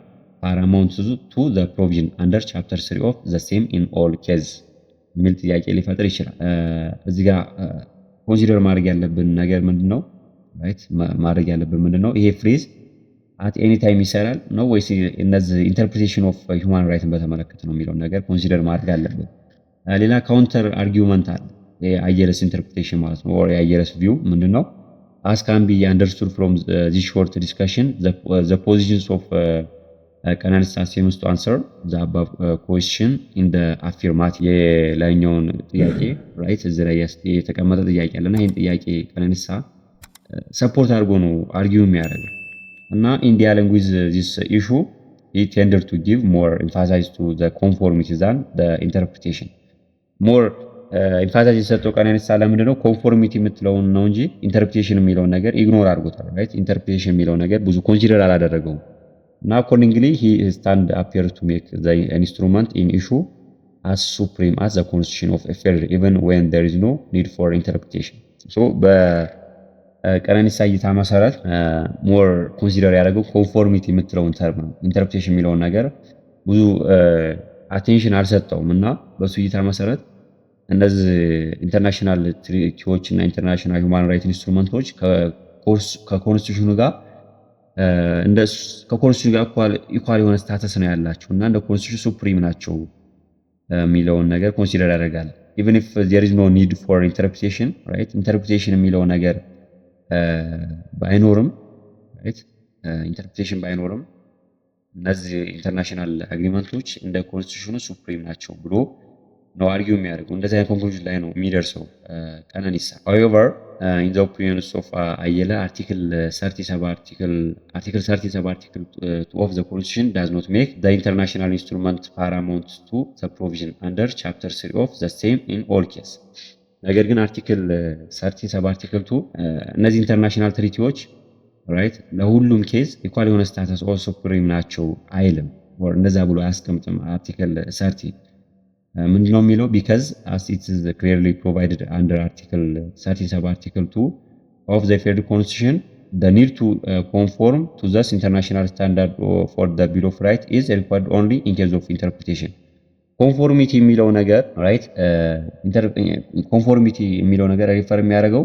ፓራማውንት ቱ ዘ ፕሮቪዥን አንደር ቻፕተር 3 ኦፍ ዘ ሴም ኢን ኦል ኬዝ የሚል ጥያቄ ሊፈጥር ይችላል። እዚህ ጋር ኮንሲደር ማድረግ ያለብን ነገር ምንድነው? ራይት ማድረግ ያለብን ምንድነው? ይሄ ፍሬዝ አት ኤኒ ታይም ይሰራል ነው ወይስ እነዚህ ኢንተርፕሬቴሽን ኦፍ ሂውማን ራይትን በተመለከተ ነው የሚለውን ነገር ኮንሲደር ማድረግ አለብን። ሌላ ካውንተር አርጊውመንት አለ። የአየረስ ኢንተርፕሬቴሽን ማለት ነው ኦር የአየረስ ቪው ምንድነው? as can be understood from this short discussion the positions of ቀነኒሳ seems to answer the above question in the affirmative። የላይኛውን ጥያቄ ራይት እዚህ ላይ የተቀመጠ ጥያቄ አለና ይሄን ጥያቄ ቀነኒሳ ሰፖርት አድርጎ ነው አርጊው የሚያደርገው እና in dealing with this issue he tended to give more emphasis to the conformity than the interpretation. ሞር ኢንፋሳይዝ የሰጠው ቀነኒሳ ለምንድነው ኮንፎርሚቲ የምትለውን ነው እንጂ ኢንተርፕሬቴሽን የሚለውን ነገር ኢግኖር አድርጎታል። ራይት ኢንተርፕሬቴሽን የሚለውን ነገር ብዙ ኮንሲደር አላደረገውም እና accordingly he stand appear to make the instrument in issue as supreme as the constitution of a federal even when there is no need for interpretation. so በቀነኒሳ እይታ መሰረት ሞር ኮንሲደር ያደረገው ኮንፎርሚቲ የምትለውን ተርም ነው። ኢንተርፕሬቴሽን የሚለውን ነገር ብዙ አቴንሽን አልሰጠውም እና በሱ እይታ መሰረት እነዚህ ኢንተርናሽናል ትሪቲዎች እና ኢንተርናሽናል ሂውማን ራይት ኢንስትሩመንቶች ከኮንስቲቱሽኑ ጋር ከኮንስቲቱሽኑ ጋር ኢኳል የሆነ ስታተስ ነው ያላቸው እና እንደ ኮንስቲቱሽን ሱፕሪም ናቸው የሚለውን ነገር ኮንሲደር ያደርጋል። ኢቨን ኢፍ ዜር ኢዝ ኖ ኒድ ፎር ኢንተርፕሪቴሽን ራይት ኢንተርፕሪቴሽን የሚለው ነገር ባይኖርም ራይት ኢንተርፕሪቴሽን ባይኖርም እነዚህ ኢንተርናሽናል አግሪመንቶች እንደ ኮንስቲቱሽኑ ሱፕሪም ናቸው ብሎ ነው አርጊው የሚያደርገው። እንደዚህ አይነት ኮንክሉዥን ላይ ነው የሚደርሰው ቀነኒሳ። however in the opinions of አየለ article 37 article 2 of the constitution does not make the international instrument paramount to the provision under chapter 3 of the same in all case። ነገር ግን አርቲክል 37 አርቲክል 2 እነዚህ ኢንተርናሽናል ትሪቲዎች ራይት ለሁሉም ኬዝ ኢኳል የሆነ ስታተስ ኦፍ ሱፕሪም ናቸው አይልም፣ or እንደዛ ብሎ አያስቀምጥም። አርቲክል 30 ምንድነው የሚለው? because as it is clearly provided under article 37 article 2 of the federal constitution the need to conform to this international standard for the bill of rights is required only in case of interpretation። ኮንፎርሚቲ የሚለው ነገር ራይት ኮንፎርሚቲ የሚለው ነገር ሪፈር የሚያደርገው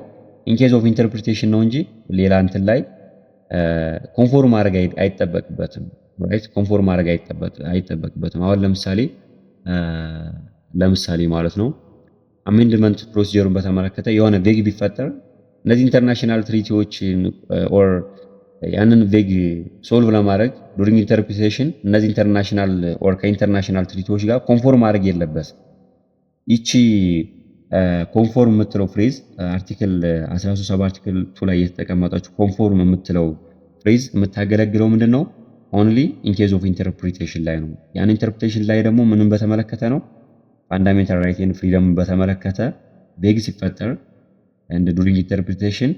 ኢን ኬዝ ኦፍ ኢንተርፕሪቴሽን ነው እንጂ ሌላ እንትን ላይ ኮንፎርም ማድረግ አይጠበቅበትም። ራይት ኮንፎርም ማድረግ አይጠበቅበትም። አሁን ለምሳሌ ማለት ነው አሜንድመንት ፕሮሲጀሩን በተመለከተ የሆነ ቬግ ቢፈጠር እነዚህ ኢንተርናሽናል ትሪቲዎችን ኦር ያንን ቬግ ሶልቭ ለማድረግ ዱሪንግ ኢንተርፕሪቴሽን እነዚህ ኢንተርናሽናል ኦር ከኢንተርናሽናል ትሪቲዎች ጋር ኮንፎርም ማድረግ የለበትም። ይቺ ኮንፎርም የምትለው ፍሬዝ አርቲክል 13 አርቲክል 2 ላይ የተቀመጠችው ኮንፎርም የምትለው ፍሬዝ የምታገለግለው ምንድነው? ኦንሊ ኢን ኬዝ ኦፍ ኢንተርፕሪቴሽን ላይ ነው። ያን ኢንተርፕሪቴሽን ላይ ደግሞ ምንም በተመለከተ ነው? ፋንዳሜንታል ራይት ኤንድ ፍሪደም በተመለከተ ቬግ ሲፈጠር እንደ ዱሪንግ ኢንተርፕሪቴሽን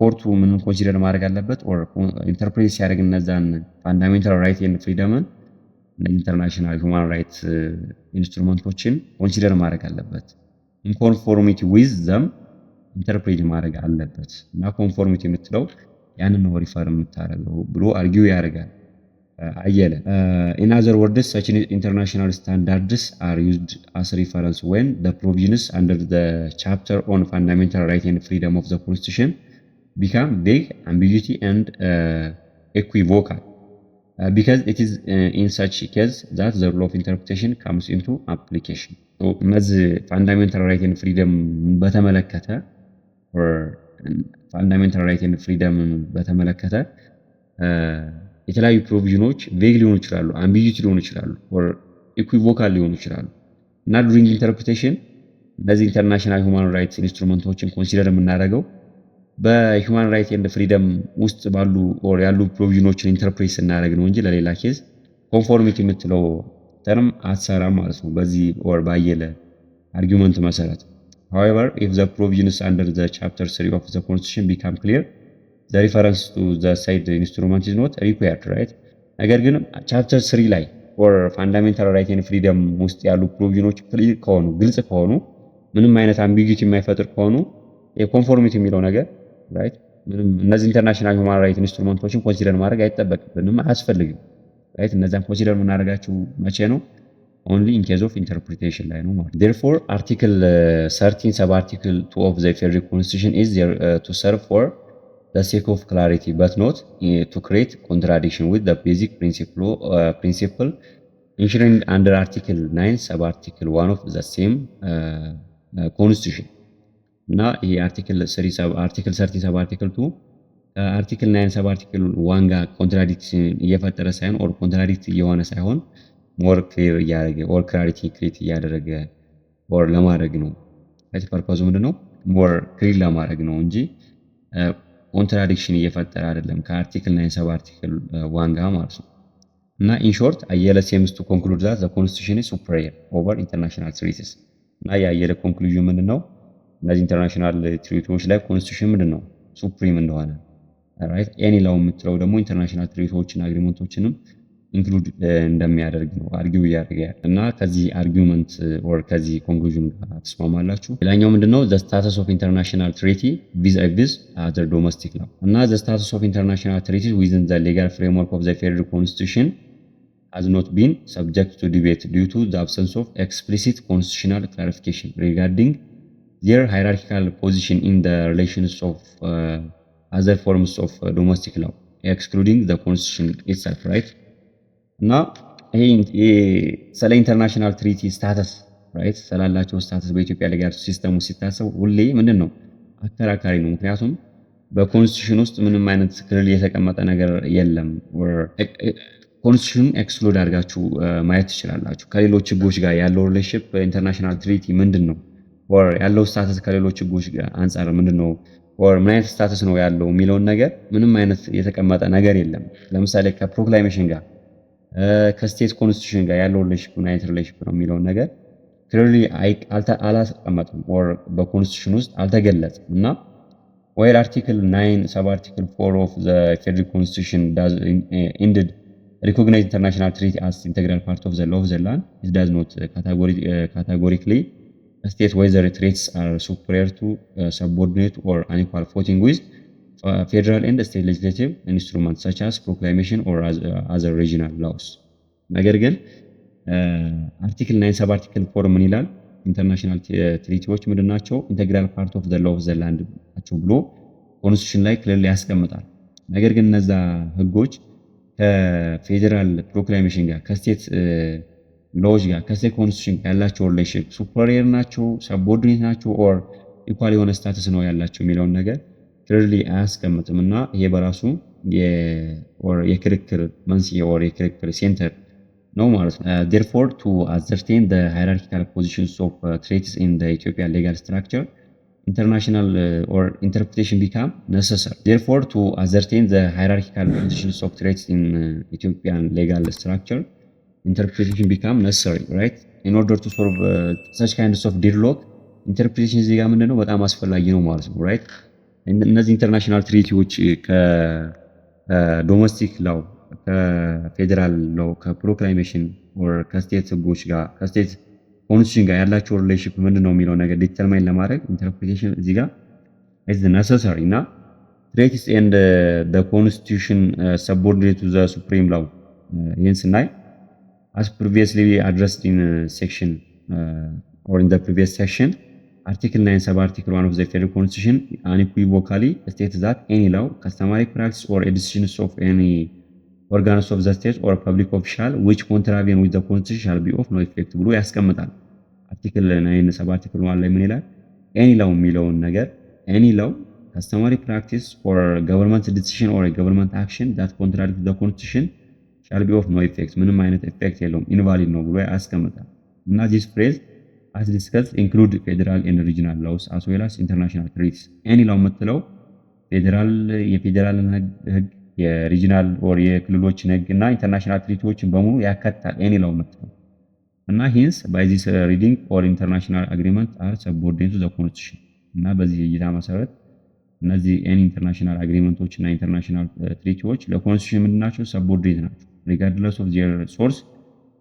ኮርቱ ምን ኮንሲደር ማድረግ አለበት? ኦር ኢንተርፕሬት ሲያደርግ እነዛን ፋንዳሜንታል ራይት ኤንድ ፍሪደምን ኢንተርናሽናል ሁማን ራይት ኢንስትሩመንቶችን ኮንሲደር ማድረግ አለበት። ኢን ኮንፎርሚቲ ዊዝ ዘም ኢንተርፕሬት ማድረግ አለበት እና ኮንፎርሚቲ የምትለው ያንን ነው ሪፈር የምታደርገው ብሎ አርጊው ያደርጋል አየለ። in other words such international standards are used as reference when the provisions under the chapter on fundamental right and freedom of the constitution become vague, ambiguity and equivocal because it is in such case that the rule of interpretation comes into application። እነዚህ ፋንዳሜንታል ራይት ኤንድ ፍሪደም በተመለከተ or ፋንዳሜንታል ራይት ኤንድ ፍሪደም በተመለከተ የተለያዩ ፕሮቪዥኖች ቬግ ሊሆኑ ይችላሉ፣ አምቢጊቲ ሊሆኑ ይችላሉ፣ or ኢኩዊቮካል ሊሆኑ ይችላሉ እና ዱሪንግ ኢንተርፕሪቴሽን እነዚህ ኢንተርናሽናል ሁማን ራይትስ ኢንስትሩመንቶችን ኮንሲደር የምናደርገው በሁማን ራይት ኤንድ ፍሪደም ውስጥ ባሉ or ያሉ ፕሮቪዥኖችን ኢንተርፕሬት ስናደርግ ነው እንጂ ለሌላ ኬዝ ኮንፎርሚቲ የምትለው ተርም አትሰራም ማለት ነው በዚህ or ባየለ አርጊውመንት መሰረት። however if the provisions under the chapter 3 of the constitution become clear the reference to the said instrument is not required right። ነገር ግን ቻፕተር 3 ላይ or fundamental right and freedom ውስጥ ያሉ ፕሮቪዥኖች ክሊር ከሆኑ ግልጽ ከሆኑ ምንም አይነት አምቢጊቲ የማይፈጥር ከሆኑ የኮንፎርሚቲ የሚለው ነገር ራይት ምንም እነዚህ ኢንተርናሽናል ሁማን ራይት ኢንስትሩመንቶችን ኮንሲደር ማድረግ አይጠበቅብንም፣ አያስፈልግም ራይት። እነዛን ኮንሲደር የምናደርጋቸው መቼ ነው? only in case of interpretation ላይ ነው ማለት። therefore article 13 sub article 2 of the federal constitution is there to serve for the sake of clarity but not to create contradiction with the basic principle enshrined under article 9 sub article 1 of the same constitution። እና ይሄ አርቲክል 13 sub article 2 አርቲክል 9 sub article 1 ጋር ኮንትራዲክሽን እየፈጠረ ሳይሆን or ኮንትራዲክት እየሆነ ሳይሆን ሞር ክሊር እያደረገ or ክላሪቲ ክሬት እያደረገ or ለማድረግ ነው። አይት ፐርፖዙ ምንድነው? ሞር ክሊር ለማድረግ ነው እንጂ ኮንትራዲክሽን እየፈጠረ አይደለም ከአርቲክል 9 ሰብ አርቲክል 1 ጋር ማለት ነው። እና ኢን ሾርት አየለ seems to conclude that the constitution is superior over international treaties። እና የአየለ ኮንክሉዥን ምንድነው? እነዚህ ኢንተርናሽናል ትሪቲዎች ላይ ኮንስቲቱሽን ምንድነው ሱፕሪም እንደሆነ ራይት። ኤኒ ላው የምትለው ደግሞ ኢንተርናሽናል ትሪቲዎችን አግሪመንቶችንም ኢንክሉድ እንደሚያደርግ ነው አርጊው እያደረገ እና ከዚህ አርጊውመንት or ከዚህ ኮንክሉዥን ጋር ተስማማላችሁ? ሌላኛው ምንድነው? the status of international treaty vis-a-vis other domestic law። እና the status of international treaties within the legal framework of the federal constitution has not been subject to debate due to the absence of explicit constitutional clarification regarding their hierarchical position in the relations of other forms of domestic law excluding the constitution itself right። እና ይሄ ስለ ኢንተርናሽናል ትሪቲ ስታተስ ራይት ስላላቸው ስታተስ በኢትዮጵያ ሌጋል ሲስተም ውስጥ ሲታሰብ ሁሌ ምንድን ነው አከራካሪ ነው። ምክንያቱም በኮንስቲቱሽን ውስጥ ምንም አይነት ክልል የተቀመጠ ነገር የለም። ኮንስቲቱሽን ኤክስክሉድ አድርጋችሁ ማየት ትችላላችሁ። ከሌሎች ህጎች ጋር ያለው ሪሌሽንሺፕ በኢንተርናሽናል ትሪቲ ምንድን ነው ወር ያለው ስታተስ ከሌሎች ህጎች ጋር አንጻር ምንድን ነው ወር ምን አይነት ስታተስ ነው ያለው የሚለውን ነገር ምንም አይነት የተቀመጠ ነገር የለም። ለምሳሌ ከፕሮክላሜሽን ጋር ከስቴት ኮንስቲቱሽን ጋር ያለው ሪሌሽንሺፕ ምን አይነት ሪሌሽንሺፕ ነው የሚለውን ነገር ክሊርሊ አላስቀመጥም ወር በኮንስቲቱሽን ውስጥ አልተገለጸም እና while Article 9 sub-Article 4 of the Federal Constitution does indeed recognize international treaty as integral part of the law of the land, it does not categorically state whether treaties are superior to, subordinate or unequal footing with federal and state legislative instruments such as proclamation or other regional laws. ነገር ግን አርቲክል 9 ሰብ አርቲክል 4 ምን ይላል? ኢንተርናሽናል ትሪቲዎች ምንድን ናቸው? ኢንቴግራል ፓርት ኦፍ ዘ ሎው ኦፍ ዘ ላንድ ናቸው ብሎ ኮንስቲቱሽን ላይ ክሊርሊ ያስቀምጣል። ነገር ግን እነዛ ህጎች ከፌዴራል ፕሮክላሜሽን ጋር ከስቴት ሎዎች ጋር ከስቴት ኮንስቲቱሽን ጋር ያላቸው ሪሌሽንሺፕ ሱፐሪየር ናቸው፣ ሰብኦርዲኔት ናቸው ኦር ኢኳል የሆነ ስታተስ ነው ያላቸው የሚለውን ነገር ክሊርሊ አያስቀምጥም እና ይሄ በራሱ የክርክር መንስኤ ኦር የክርክር ሴንተር ነው ማለት ነው። therefore to ascertain the hierarchical positions of treaties in the Ethiopian legal structure, international or interpretation become necessary. Therefore to ascertain the hierarchical positions of treaties in Ethiopian legal structure, interpretation become necessary, right? In order to solve such kinds of deadlock, interpretation እዚህ ጋር ምንድነው በጣም አስፈላጊ ነው ማለት ነው፣ right? እነዚህ ኢንተርናሽናል ትሪቲዎች ከዶሜስቲክ ላው ከፌዴራል ላው ከፕሮክላሜሽን ኦር ከስቴት ህጎች ጋር ከስቴት ኮንስቲቱሽን ጋር ያላቸው ሪሌሽንሺፕ ምንድነው የሚለው ነገር ዲተርማይን ለማድረግ ኢንተርፕሪቴሽን እዚህ ጋር is necessary እና treaties and the constitution subordinate to the supreme law ይህን ስናይ as previously addressed in section or in the previous section, article 9 sub article 1 of the Federal Constitution unequivocally states that any law, customary practice or decisions of any organs of the state or public official which contravene with the constitution shall be of no effect ብሎ ያስቀምጣል። አርቲክል 9 ሰብ አርቲክል 1 ላይ ምን ይላል? any law የሚለውን ነገር any law, customary practice or government decision or a government action that contradicts the constitution shall be of no effect ምንም አይነት ኢፌክት የለውም ኢንቫሊድ ነው ብሎ ያስቀምጣል። እና this phrase as discussed include federal and regional laws as well as international treaties. any law የምትለው ፌዴራል የፌዴራልን ህግ የሪጂናል ኦር የክልሎችን ህግ እና ኢንተርናሽናል ትሪቲዎችን በሙሉ ያካትታል any law የምትለው እና hence by this reading all international agreements are subordinate to the constitution እና በዚህ እይታ መሰረት እነዚህ ኢንተርናሽናል አግሪመንቶች እና ኢንተርናሽናል ትሪቲዎች ለኮንስቲቱሽን ምንድናቸው? ሰብኦርዲኔት ናቸው regardless of their source,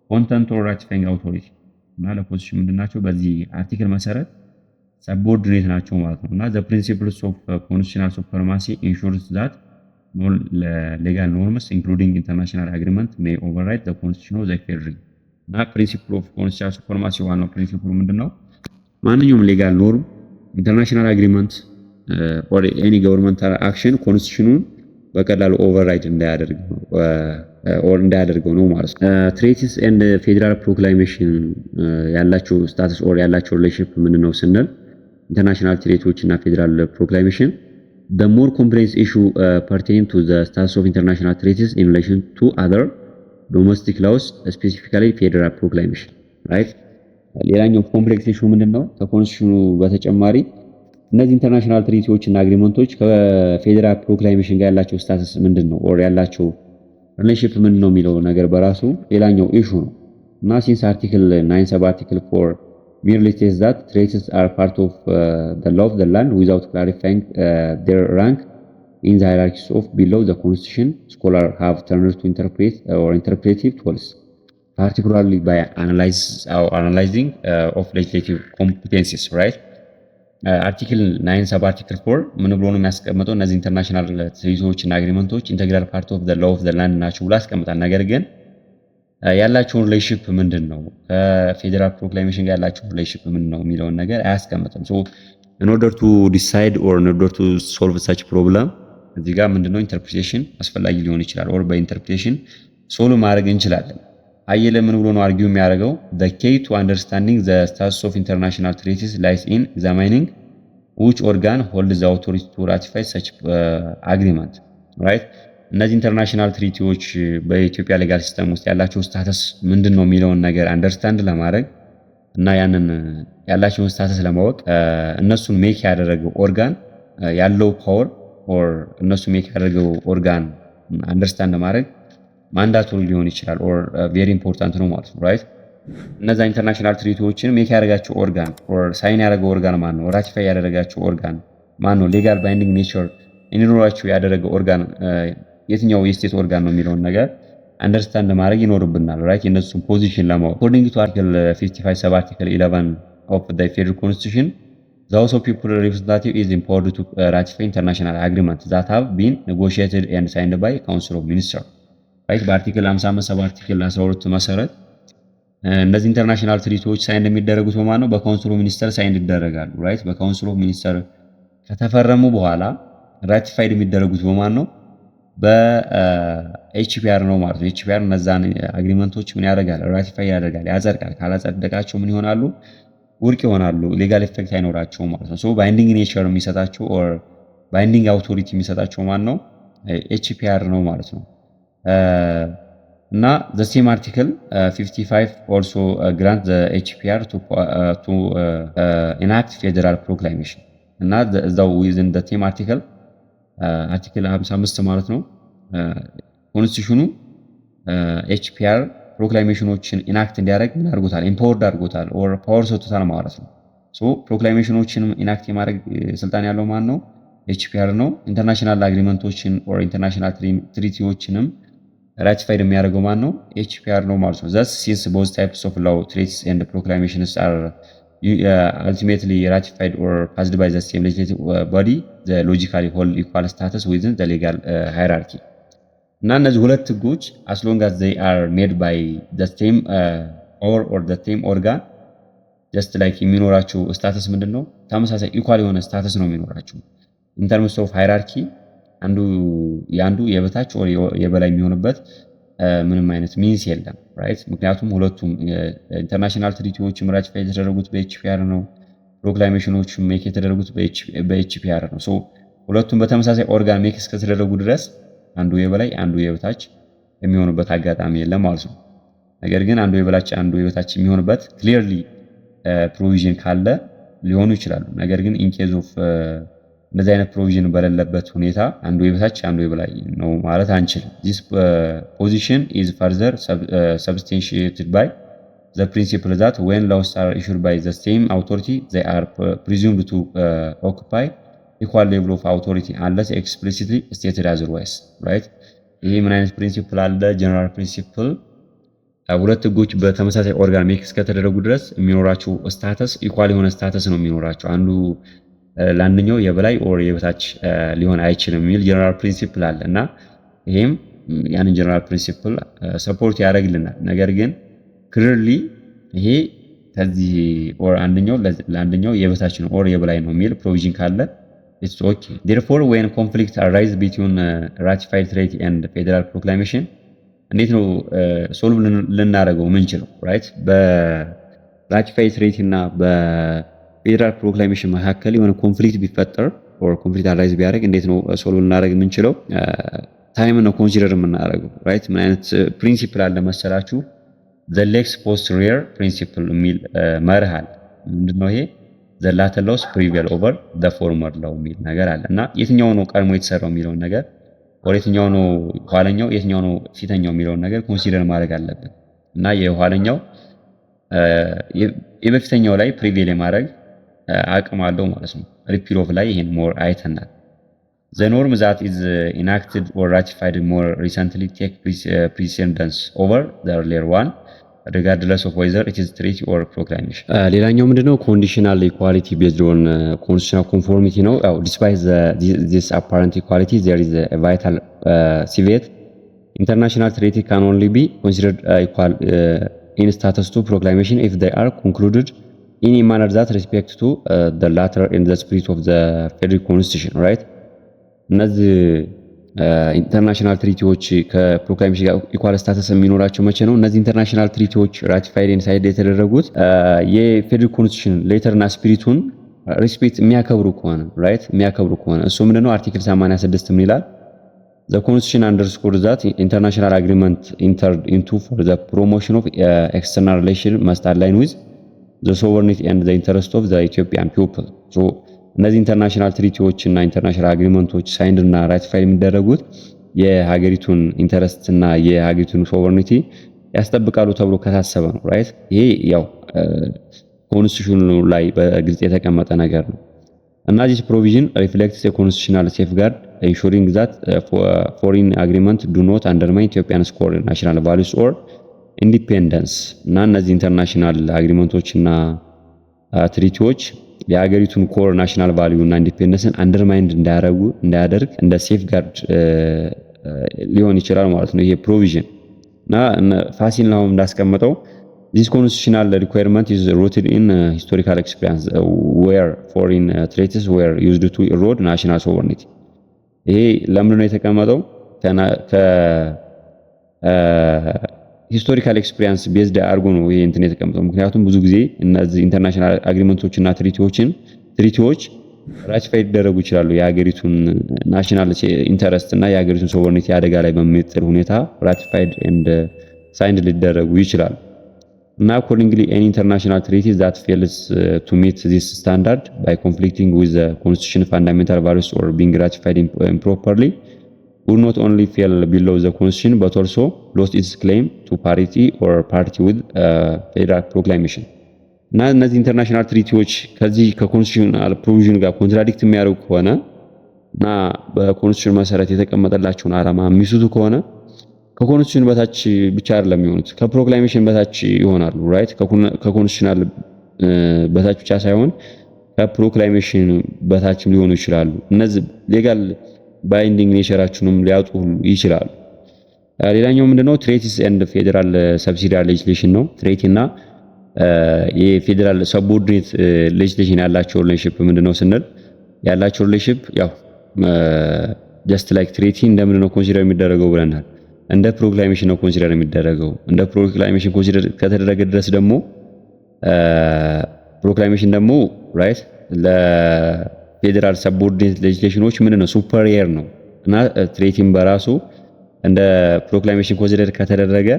content or ratifying authority እና ለኮንስቲቱሽን ምንድናቸው? በዚህ አርቲክል መሰረት ሰብኦርዲኔት ናቸው ማለት ነው እና the principles of constitutional supremacy ensures that no legal norms including international agreement may override the constitution of the federal እና principle of constitutional supremacy ዋናው ፕሪንሲፕሉ ምንድነው? ማንኛውም ሌጋል ኖርም ኢንተርናሽናል አግሪመንት or any governmental action ኮንስቲቱሽኑን በቀላሉ ኦቨርራይድ እንዳያደርገው ነው ማለት ነው። ትሪቲስ ኤንድ ፌዴራል ፕሮክላሜሽን ያላቸው ስታተስ ኦር ያላቸው ሪሌሽንሺፕ ምንድነው ስንል ኢንተርናሽናል ትሪቲዎች እና ፌዴራል ፕሮክላሜሽን the more complex issue pertaining to the status of international treaties in relation to other domestic laws, specifically federal proclamation, right? ሌላኛው ኮምፕሌክስ ኢሹ ምንድነው? ከኮንስቲቱሽኑ በተጨማሪ እነዚህ ኢንተርናሽናል ትሪቲዎች እና አግሪመንቶች ከፌዴራል ፕሮክላሜሽን ጋር ያላቸው ስታተስ ምንድነው ኦር ያላቸው ሪሌሽንሺፕ ምንድነው የሚለው ነገር በራሱ ሌላኛው ኢሹ ነው እና ሲንስ አርቲክል 9 ሰብ አርቲክል 4 merely states that treaties are part of the law of the land without clarifying their rank in the hierarchies of below the constitution, scholars have turned to interpret or interpretive tools, particularly by analyzing of legislative competencies, right? አርቲክል 9 ሰብ አርቲክል 4 ምን ብሎ ነው የሚያስቀምጠው? እነዚህ ኢንተርናሽናል ትሪቲዎች እና አግሪመንቶች ኢንቴግራል ፓርት ኦፍ ዘ ላው ኦፍ ዘ ላንድ ናቸው ብሎ ያስቀምጣል። ነገር ግን ያላቸውን ሪሌሽንሺፕ ምንድነው ከፌዴራል ፕሮክላሜሽን ጋር ያላቸው ሪሌሽንሺፕ ምንድነው የሚለውን ነገር አያስቀምጥም። ሶ in order to decide or in order to solve such problem እዚህ ጋር ምንድነው ኢንተርፕሪቴሽን አስፈላጊ ሊሆን ይችላል ኦር በኢንተርፕሪቴሽን ሶልቭ ማድረግ እንችላለን። አየለ ምን ብሎ ነው አርጊው የሚያደርገው the key to understanding the status of international treaties lies in examining which organ holds the authority to ratify such agreement right እነዚህ ኢንተርናሽናል ትሪቲዎች በኢትዮጵያ ሌጋል ሲስተም ውስጥ ያላቸው ስታተስ ምንድነው የሚለውን ነገር አንደርስታንድ ለማድረግ እና ያንን ያላቸውን ስታተስ ለማወቅ እነሱን ሜክ ያደረገው ኦርጋን ያለው ፓወር ኦር እነሱ ሜክ ያደረገው ኦርጋን አንደርስታንድ ለማድረግ ማንዳቶሪ ሊሆን ይችላል ኦር ቬሪ ኢምፖርታንት ነው ማለት ነው ራይት እነዛ ኢንተርናሽናል ትሪቲዎችን ሜክ ያደረጋቸው ኦርጋን ኦር ሳይን ያደረገው ኦርጋን ማን ነው ራቲፋይ ያደረጋቸው ኦርጋን ማን ነው ሌጋል ባይንዲንግ ኔቸር እንዲኖራቸው ያደረገው ኦርጋን የትኛው የስቴት ኦርጋን ነው የሚለውን ነገር አንደርስታንድ ማድረግ ይኖርብናል ራይት የነሱን ፖዚሽን ለማወቅ አኮርዲንግ ቱ አርቲክል 55 ሰብ አርቲክል 11 ኦፍ ዘ ፌደራል ኮንስቲቱሽን the House of People Representative is empowered to ratify international agreements that have been negotiated and signed by Council of Ministers ራይት በአርቲክል 55 ሰብ አርቲክል 12 መሰረት እነዚህ ኢንተርናሽናል ትሪቲዎች ሳይን የሚደረጉት በማን ነው በካውንስል ኦፍ ሚኒስተር ሳይን ይደረጋሉ ራይት በካውንስል ኦፍ ሚኒስተር ከተፈረሙ በኋላ ራቲፋይድ የሚደረጉት በማን ነው በኤችፒአር ነው ማለት ነው ኤችፒአር እነዛን አግሪመንቶች ምን ያደርጋል ራቲፋይ ያደርጋል ያጸድቃል ካላጸደቃቸው ምን ይሆናሉ ውድቅ ይሆናሉ ሌጋል ኢፌክት አይኖራቸውም ማለት ነው ሶ ባይንዲንግ ኔቸር የሚሰጣቸው ኦር ባይንዲንግ አውቶሪቲ የሚሰጣቸው ማን ነው ኤችፒአር ነው ማለት ነው እና the same article 55 also grant the HPR to enact federal proclamation እና እዛው within the same article አርቲክል 55 ማለት ነው ኮንስቲቱሽኑ ኤችፒአር ፕሮክላሜሽኖችን ኢናክት እንዲያደርግ ምን አድርጎታል ኢምፓወርድ አድርጎታል ኦር ፓወር ሰጥቶታል ማለት ነው ሶ ፕሮክላሜሽኖችንም ኢናክት የማድረግ ስልጣን ያለው ማን ነው ኤችፒአር ነው ኢንተርናሽናል አግሪመንቶችን ኦር ኢንተርናሽናል ትሪቲዎችንም ራቲፋይድ የሚያደርገው ማን ነው ኤችፒአር ነው ማለት ነው thus since both types of law treaties and proclamations are ultimately ratified or passed by the same legislative body the logically hold equal status within the legal hierarchy እና እነዚህ ሁለት ህጎች as long as they are made by the same or the same organ just like የሚኖራቸው ስታተስ ምንድነው ተመሳሳይ ኢኳል የሆነ ስታተስ ነው የሚኖራቸው in terms of hierarchy አንዱ የበታች or የበላይ የሚሆንበት ምንም አይነት ሚንስ የለም ራይት ምክንያቱም ሁለቱም ኢንተርናሽናል ትሪቲዎች ራቲፋይ የተደረጉት በኤችፒአር ነው ፕሮክላሜሽኖች ሜክ የተደረጉት በኤችፒአር ነው ሶ ሁለቱም በተመሳሳይ ኦርጋን ሜክ እስከተደረጉ ድረስ አንዱ የበላይ አንዱ የበታች የሚሆንበት አጋጣሚ የለም ማለት ነው ነገር ግን አንዱ የበላች አንዱ የበታች የሚሆንበት ክሊርሊ ፕሮቪዥን ካለ ሊሆኑ ይችላሉ ነገር ግን ኢን ኬዝ ኦፍ እንደዚህ አይነት ፕሮቪዥን በሌለበት ሁኔታ አንዱ የበታች አንዱ የበላይ ነው ማለት አንችልም this position is further substantiated by the principle that when laws are issued by the same authority they are presumed to occupy equal level of authority unless explicitly stated otherwise right ይሄ ምን አይነት ፕሪንሲፕል አለ ጀነራል ፕሪንሲፕል ሁለት ህጎች በተመሳሳይ ኦርጋን ሜክ እስከተደረጉ ድረስ የሚኖራቸው ስታተስ ኢኳል የሆነ ስታተስ ነው የሚኖራቸው አንዱ ለአንደኛው የበላይ ኦር የበታች ሊሆን አይችልም የሚል ጀነራል ፕሪንሲፕል አለ እና ይሄም ያንን ጀነራል ፕሪንሲፕል ሰፖርት ያደርግልናል ነገር ግን ክሊርሊ ይሄ ከዚህ ኦር ለአንደኛው የበታች ነው ኦር የበላይ ነው የሚል ፕሮቪዥን ካለ it's okay therefore when conflict arise between ratified treaty and federal proclamation እንዴት ነው ሶልቭ ልናደርገው ምንችለው ራይት በራቲፋይድ ትሪቲ እና በፌደራል ፕሮክላሜሽን መካከል የሆነ ኮንፍሊክት ቢፈጠር ኦር ኮንፍሊክት አራይዝ ቢያደርግ እንዴት ነው ሶልቭ ልናደርግ ምንችለው ታይም ነው ኮንሲደር የምናደርገው ራይት ምን አይነት ፕሪንሲፕል አለ መሰላችሁ the lex post rear principle የሚል መርህ አለ ምንድነው ይሄ the latter laws prevail over the former law የሚል ነገር አለ እና የትኛው ነው ቀድሞ የተሰራው የሚለው ነገር or የትኛው ነው ኋለኛው የትኛው ነው ፊተኛው የሚለው ነገር ኮንሲደር ማድረግ አለብን እና የኋለኛው የበፊተኛው ላይ ፕሪቬል የማድረግ አቅም አለው ማለት ነው ሪፒል ኦፍ ላይ ይሄን ሞር አይተናል the norm that is enacted or ratified more recently take precedence over the earlier one regardless of whether it is treaty or proclamation ሌላኛው ምንድነው conditional equality based on constitutional conformity ነው despite this apparent equality there is a vital caveat international treaty can only be considered equal in status to proclamation if they are concluded in a manner that respect to the latter in the spirit of the federal constitution right እነዚህ ኢንተርናሽናል ትሪቲዎች ከፕሮክላሜሽን ጋር ኢኳል ስታተስ የሚኖራቸው መቼ ነው? እነዚህ ኢንተርናሽናል ትሪቲዎች ራቲፋይድ ኤንድ ሳይንድ የተደረጉት የፌደራል ኮንስቲቱሽን ሌተርና ስፒሪቱን ሪስፔክት የሚያከብሩ ከሆነ ራይት የሚያከብሩ ከሆነ እሱ ምንድነው? አርቲክል 86 ምን ይላል? The constitution underscores that international agreement entered into for the promotion of external relations must align with the sovereignty and the interest of the Ethiopian people. So እነዚህ ኢንተርናሽናል ትሪቲዎች እና ኢንተርናሽናል አግሪመንቶች ሳይንድ እና ራቲፋይ የሚደረጉት የሀገሪቱን ኢንተረስት እና የሀገሪቱን ሶቨርኒቲ ያስጠብቃሉ ተብሎ ከታሰበ ነው ራይት። ይሄ ያው ኮንስቲቱሽኑ ላይ በግልጽ የተቀመጠ ነገር ነው እና this provision reflects a constitutional safeguard ensuring that foreign agreements do not undermine Ethiopian's core national values or independence እና እነዚህ ኢንተርናሽናል አግሪመንቶች እና ትሪቲዎች የሀገሪቱን ኮር ናሽናል ቫልዩ እና ኢንዲፔንደንስን አንደርማይንድ እንዳያደርግ እንደ ሴፍጋርድ ሊሆን ይችላል ማለት ነው ይሄ ፕሮቪዥን እና ፋሲል ነው እንዳስቀመጠው this constitutional requirement is rooted in historical experience where foreign treaties were used to erode national sovereignty ይሄ ለምን ነው የተቀመጠው ሂስቶሪካል ኤክስፒሪየንስ ቤዝድ አድርጎ ነው ይሄ እንትን የተቀመጠው ምክንያቱም ብዙ ጊዜ እነዚህ ኢንተርናሽናል አግሪመንቶች እና ትሪቲዎች ራቲፋይ ሊደረጉ ይችላሉ የሀገሪቱን ናሽናል ኢንተረስት እና የሀገሪቱን ሶቨርኒቲ አደጋ ላይ በሚጥል ሁኔታ ራቲፋይድ ኤንድ ሳይንድ ሊደረጉ ይችላሉ እና accordingly any international treaty that fails to meet this standard by conflicting with the constitution fundamental values or being ratified improperly would not only fail below the constitution but also lost its claim to parity or parity with federal proclamation እና እነዚህ ኢንተርናሽናል ትሪቲዎች ከዚህ ከኮንስቲቱሽናል ፕሮቪዥን ጋር ኮንትራዲክት የሚያደርጉ ከሆነ እና በኮንስቲቱሽን መሰረት የተቀመጠላቸውን ዓላማ የሚስቱ ከሆነ ከኮንስቲቱሽን በታች ብቻ አይደለም የሚሆኑት ከፕሮክላሜሽን በታች ይሆናሉ ራይት ከኮንስቲቱሽናል በታች ብቻ ሳይሆን ከፕሮክላሜሽን በታችም ሊሆኑ ይችላሉ እነዚህ ሌጋል ባይንዲንግ ኔቸራቸውንም ሊያጡ ይችላሉ ሌላኛው ምንድነው ትሬቲስ ኤንድ ፌደራል ሰብሲዲያሪ ሌጅስሌሽን ነው ትሬቲ እና የፌደራል ሰብኦርዲኔት ሌጅስሌሽን ያላቸው ሪሌሽንሺፕ ምንድነው ስንል ያላቸው ሪሌሽንሺፕ ያው ጀስት ላይክ ትሬቲ እንደምንድነው ኮንሲደር የሚደረገው ብለናል እንደ ፕሮክላሜሽን ነው ኮንሲደር የሚደረገው እንደ ፕሮክላሜሽን ኮንሲደር ከተደረገ ድረስ ደግሞ ፕሮክላሜሽን ደግሞ ራይት ለፌደራል ሰብኦርዲኔት ሌጅስሌሽኖች ምንድነው ሱፐሪየር ነው እና ትሬቲም በራሱ እንደ ፕሮክላሜሽን ኮንሲደር ከተደረገ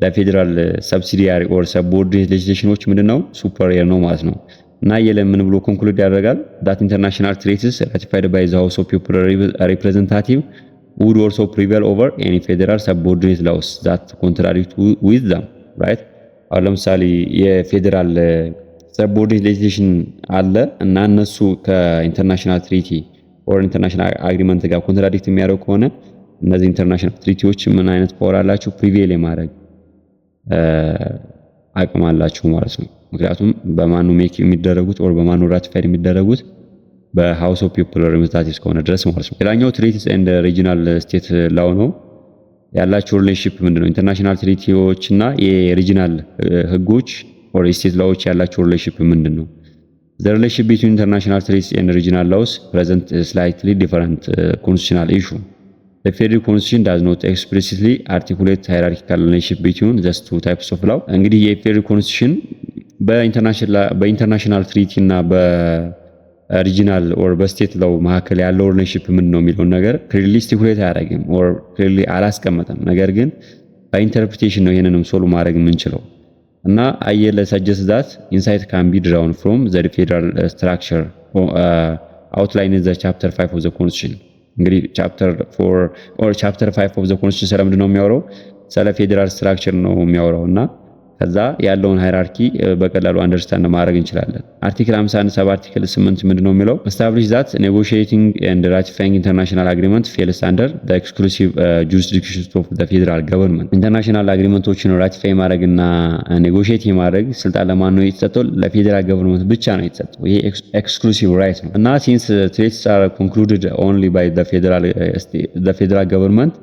ለፌደራል ሰብሲዲያሪ ኦር ሰብኦርዲኔት ሌጅስሌሽኖች ምንድነው ሱፐሪየር ነው ማለት ነው እና የለምን ብሎ ኮንክሉድ ያደርጋል that international treaties ratified by the House of People Representative would also prevail over any federal subordinate laws that contradict with them right አሁን ለምሳሌ የፌደራል ሰብኦርዲኔት ሌጅስሌሽን አለ እና እነሱ ከኢንተርናሽናል ትሪቲ ኦር ኢንተርናሽናል አግሪመንት ጋር ኮንትራዲክት የሚያደርጉ ከሆነ እነዚህ ኢንተርናሽናል ትሪቲዎች ምን አይነት ፓወር አላቸው ፕሪቬል የማድረግ አቅም አላቸው ማለት ነው ምክንያቱም በማኑ ሜክ የሚደረጉት ኦር በማኑ ራቲፋይድ የሚደረጉት በሃውስ ኦፍ ፒፕል ሪፕሬዘንታቲቭስ እስከሆነ ድረስ ማለት ነው ሌላኛው ትሪቲስ ኤንድ ሪጂናል ስቴት ላው ነው ያላቸው ሪሌሽንሺፕ ምንድነው ኢንተርናሽናል ትሪቲዎች እና የሪጂናል ህጎች ኦር ስቴት ላዎች ያላቸው ሪሌሽንሺፕ ምንድነው the relationship between international treaties and regional laws present a slightly different constitutional issue the federal constitution does not explicitly articulate hierarchical relationship between these two types of law እንግዲህ የፌደራል ኮንስቲቱሽን በኢንተርናሽናል ትሪቲ እና በሪጂናል ኦር በስቴት ላው መካከል ያለው ሪሌሽንሺፕ ምን ነው የሚለው ነገር ክሊርሊ ስቲፑሌት አያደርግም ኦር ክሊርሊ አላስቀመጠም ነገር ግን በኢንተርፕሪቴሽን ነው ይሄንንም ሶልቭ ማድረግ የምንችለው እና አየለ suggest that insight can be drawn from the federal structure outlined in the chapter 5 of the constitution እንግዲህ ቻፕተር 4 ኦር ቻፕተር 5 ኦፍ ዘ ኮንስቲቱሽን ስለምንድነው የሚያወራው ስለ ፌደራል ስትራክቸር ነው የሚያወራውና ከዛ ያለውን ሃይራርኪ በቀላሉ አንደርስታንድ ማድረግ እንችላለን አርቲክል 51 ሰብ አርቲክል 8 ምንድነው የሚለው establish that negotiating and ratifying international agreement fails under the exclusive jurisdiction of the federal government ኢንተርናሽናል አግሪመንቶችን ራቲፋይ ማድረግና ኔጎሺዬት ማድረግ ስልጣን ለማን ነው የተሰጠው ለፌደራል ገቨርንመንት ብቻ ነው የተሰጠው ይሄ ኤክስክሉሲቭ ራይት ነው እና since treaties are concluded only by the federal government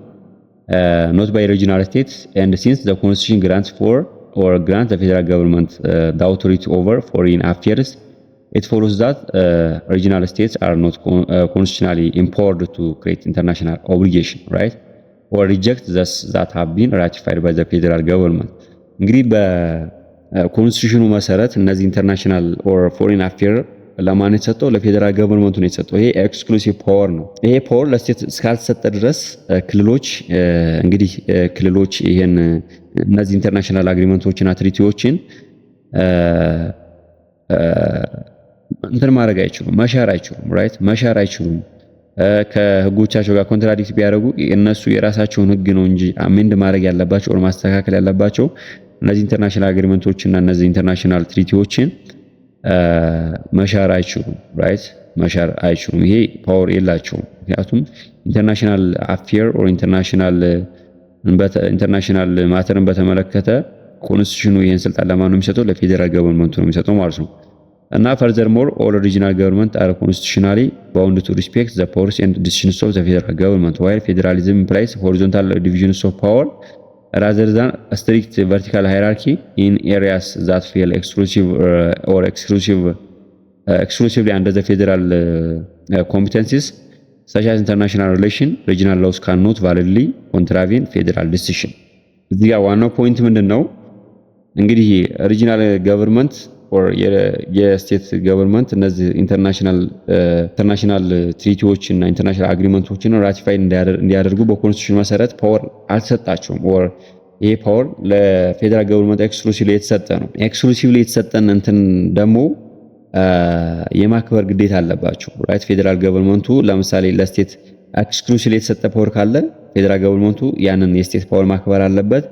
not by regional states and since the constitution grants the federal government the authority over foreign affairs it follows that regional states are not constitutionally empowered to create international obligation, right? or reject those that have been ratified by the federal government። እንግዲህ በኮንስቲቱሽኑ መሰረት እነዚህ ኢንተርናሽናል ኦር ፎሬን አፌር ለማን የተሰጠው? ለፌዴራል ገቨርንመንቱ ነው የተሰጠው። ይሄ ኤክስክሉሲቭ ፓወር ነው። ይሄ ፓወር ለስቴት እስካልተሰጠ ድረስ ክልሎች እንግዲህ ክልሎች ይሄን እነዚህ ኢንተርናሽናል አግሪመንቶችና ትሪቲዎችን እንትን ማድረግ አይችሉም፣ መሻር አይችሉም። ራይት መሻር አይችሉም። ከህጎቻቸው ጋር ኮንትራዲክት ቢያደርጉ እነሱ የራሳቸውን ህግ ነው እንጂ አሜንድ ማድረግ ያለባቸው ኦር ማስተካከል ያለባቸው እነዚህ ኢንተርናሽናል አግሪመንቶችና እነዚህ ኢንተርናሽናል ትሪቲዎችን መሻር አይችሉም። ራይት መሻር አይችሉም። ይሄ ፓወር የላቸውም። ምክንያቱም ኢንተርናሽናል አፌር ኦር ኢንተርናሽናል ማተርን በተመለከተ ኮንስቲቱሽኑ ይሄን ስልጣን ለማን ነው የሚሰጠው? ለፌዴራል ገቨርንመንቱ ነው የሚሰጠው ማለት ነው። እና furthermore all regional government are constitutionally bound to respect the powers and decisions of the federal government, while federalism implies horizontal divisions of power rather than a strict vertical hierarchy in areas that fall exclusively under the federal competencies such as international relation. Regional laws cannot validly contravene federal decision። እዚህ ጋር ዋናው ፖይንት ምንድነው? እንግዲህ ሪጂናል ገቨርንመንት ኦር የስቴት ገቨርንመንት እነዚህ ኢንተርናሽናል ትሪቲዎች እና ኢንተርናሽናል አግሪመንቶችን ራቲፋይ እንዲያደርጉ በኮንስቲቱሽን መሰረት ፓወር አልተሰጣቸውም። ኦር ይሄ ፓወር ለፌዴራል ገቨርንመንት ኤክስክሉሲቭሊ የተሰጠ ነው። ኤክስክሉሲቭሊ የተሰጠን እንትን ደግሞ የማክበር ግዴታ አለባቸው። ራይት ፌዴራል ገቨርንመንቱ ለምሳሌ ለስቴት ኤክስክሉሲቭሊ የተሰጠ ፓወር ካለ ፌዴራል ገቨርንመንቱ ያንን የስቴት ፓወር ማክበር አለበት።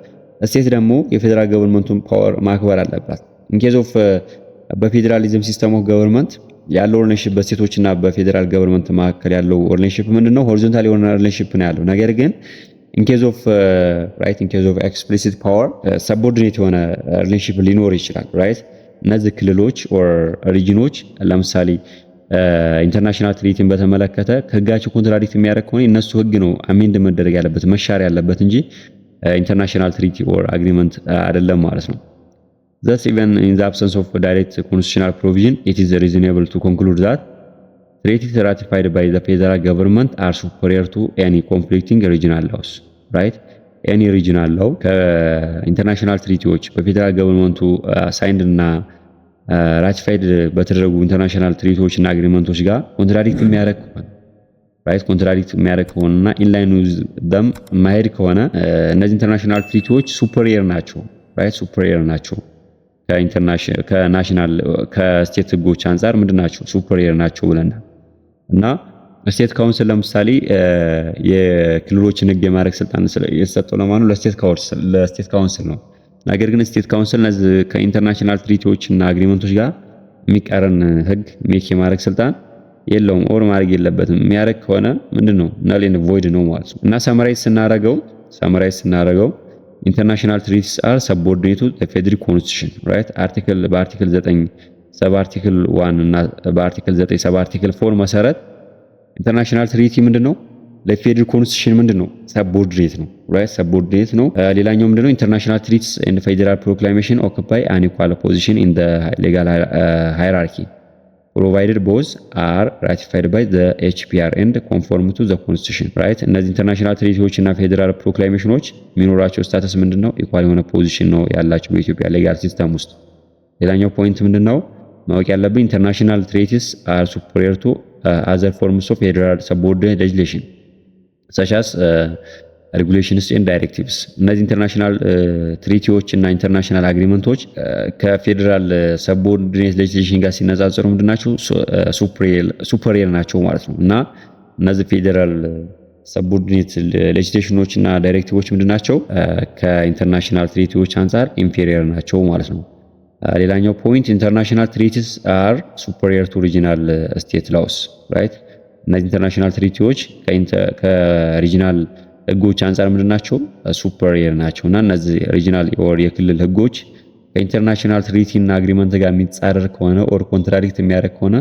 ስቴት ደግሞ የፌዴራል ገቨርንመንቱን ፓወር ማክበር አለባት። ኢንኬዝ ኦፍ በፌዴራሊዝም ሲስተም ኦፍ ገቨርንመንት ያለው ሪሌሽንሺፕ በስቴቶችና በፌዴራል ገቨርንመንት መካከል ያለው ሪሌሽንሺፕ ምንድነው? ሆሪዞንታል የሆነ ሪሌሽንሺፕ ነው ያለው። ነገር ግን ኢንኬዝ ኦፍ ኤክስፕሊሲት ፓወር ሰቦርዲኔት የሆነ ሪሌሽንሺፕ ሊኖር ይችላል። ራይት እነዚህ ክልሎች ኦር ሪጅኖች ለምሳሌ ኢንተርናሽናል ትሪቲን በተመለከተ ከህጋቸው ኮንትራዲክት የሚያደርግ ከሆነ እነሱ ህግ ነው አሜንድ መደረግ ያለበት መሻር ያለበት እንጂ ኢንተርናሽናል ትሪቲ ኦር አግሪመንት አይደለም ማለት ነው። Thus, even in the absence of direct constitutional provision, it is reasonable to conclude that treaties ratified by the federal government are superior to any conflicting regional laws. Right? Any regional law ከኢንተርናሽናል ትሪቲዎች በፌዴራል ገቨርንመንቱ ሳይንድ እና ራቲፋይድ በተደረጉ ኢንተርናሽናል ትሪቲዎች እና አግሪመንቶች ጋር ኮንትራዲክት የሚያደርግ ከሆነ ራይት ኮንትራዲክት የሚያደርግ ከሆነና ኢንላይን ዊዝ ደም ማሄድ ከሆነ እነዚህ ኢንተርናሽናል ትሪቲዎች ሱፐሪየር ናቸው። ራይት ሱፐሪየር ናቸው። ከናሽናል ከስቴት ህጎች አንፃር ምንድናቸው? ሱፐሪየር ናቸው ብለናል። እና ስቴት ካውንስል ለምሳሌ የክልሎችን ህግ የማድረግ ስልጣን የተሰጠው ለማኑ ለስቴት ካውንስል ነው። ነገር ግን ስቴት ካውንስል ከኢንተርናሽናል ትሪቲዎች እና አግሪመንቶች ጋር የሚቃረን ህግ ሜክ የማድረግ ስልጣን የለውም። ኦር ማድረግ የለበትም። የሚያደርግ ከሆነ ምንድነው? null and void ነው ማለት ነው። እና ሰመራይዝ ስናረገው international treaties are subordinate to the federal constitution, right? በአርቲክል 9 ሰብ አርቲክል 1 እና በአርቲክል 9 ሰብ አርቲክል 4 መሰረት ኢንተርናሽናል ትሪቲ ምንድነው? ለፌደራል ኮንስቲቱሽን ምንድነው? ሰቦርዲኔት ነው። ራይት ሰቦርዲኔት ነው። ሌላኛው ምንድነው? ኢንተርናሽናል ትሪቲስ ኤንድ ፌደራል ፕሮክላሜሽን ኦኩፓይ አን ኢኳል ፖዚሽን ኢን ዘ ሌጋል ሃይራርኪ provided both are ratified by the HPR and conform to the constitution. right? እነዚህ ኢንተርናሽናል ትሪቲዎች እና ፌደራል ፕሮክላሜሽኖች የሚኖራቸው ስታተስ ምንድነው? ኢኳል የሆነ ፖዚሽን ነው ያላቸው በኢትዮጵያ ሌጋል ሲስተም ውስጥ። ሌላኛው ፖይንት ምንድነው ማወቅ ያለብን? ኢንተርናሽናል ትሪቲስ are superior to other forms of federal subordinate legislation such as regulations and directives። እነዚህ ኢንተርናሽናል ትሪቲዎች እና ኢንተርናሽናል አግሪመንቶች ከፌደራል ሰቦርዲኔት ሌጂስሌሽን ጋር ሲነጻጸሩ ምንድናቸው? ሱፐሪየር ናቸው ማለት ነው። እና እነዚህ ፌደራል ሰቦርዲኔት ሌጂስሌሽኖች እና ዳይሬክቲቮች ምንድናቸው? ከኢንተርናሽናል ትሪቲዎች አንፃር ኢንፌሪየር ናቸው ማለት ነው። ሌላኛው ፖይንት ኢንተርናሽናል ትሪቲስ አር ሱፐሪየር ቱ ሪጂናል ስቴት ላውስ። ራይት እነዚህ ኢንተርናሽናል ትሪቲዎች ከሪጂናል ህጎች አንፃር ምንድናቸው? ሱፐሪየር ናቸው። እና እነዚህ ሪጂናል ኦር የክልል ህጎች ከኢንተርናሽናል ትሪቲ እና አግሪመንት ጋር የሚጻረር ከሆነ ኦር ኮንትራዲክት የሚያደርግ ከሆነ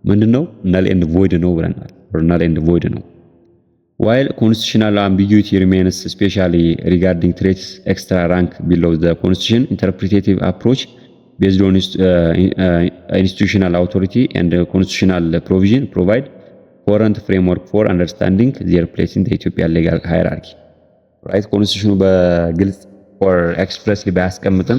ምንድነው? null and void ነው ብለናል። null and void ነው። while constitutional ambiguity remains especially regarding treaties extra rank below the constitution, interpretative approach based on institutional authority and constitutional provision provide current framework for understanding their place in the Ethiopian legal hierarchy. Right? ኮንስቲቱሽኑ በግልጽ or expressly ባያስቀምጥም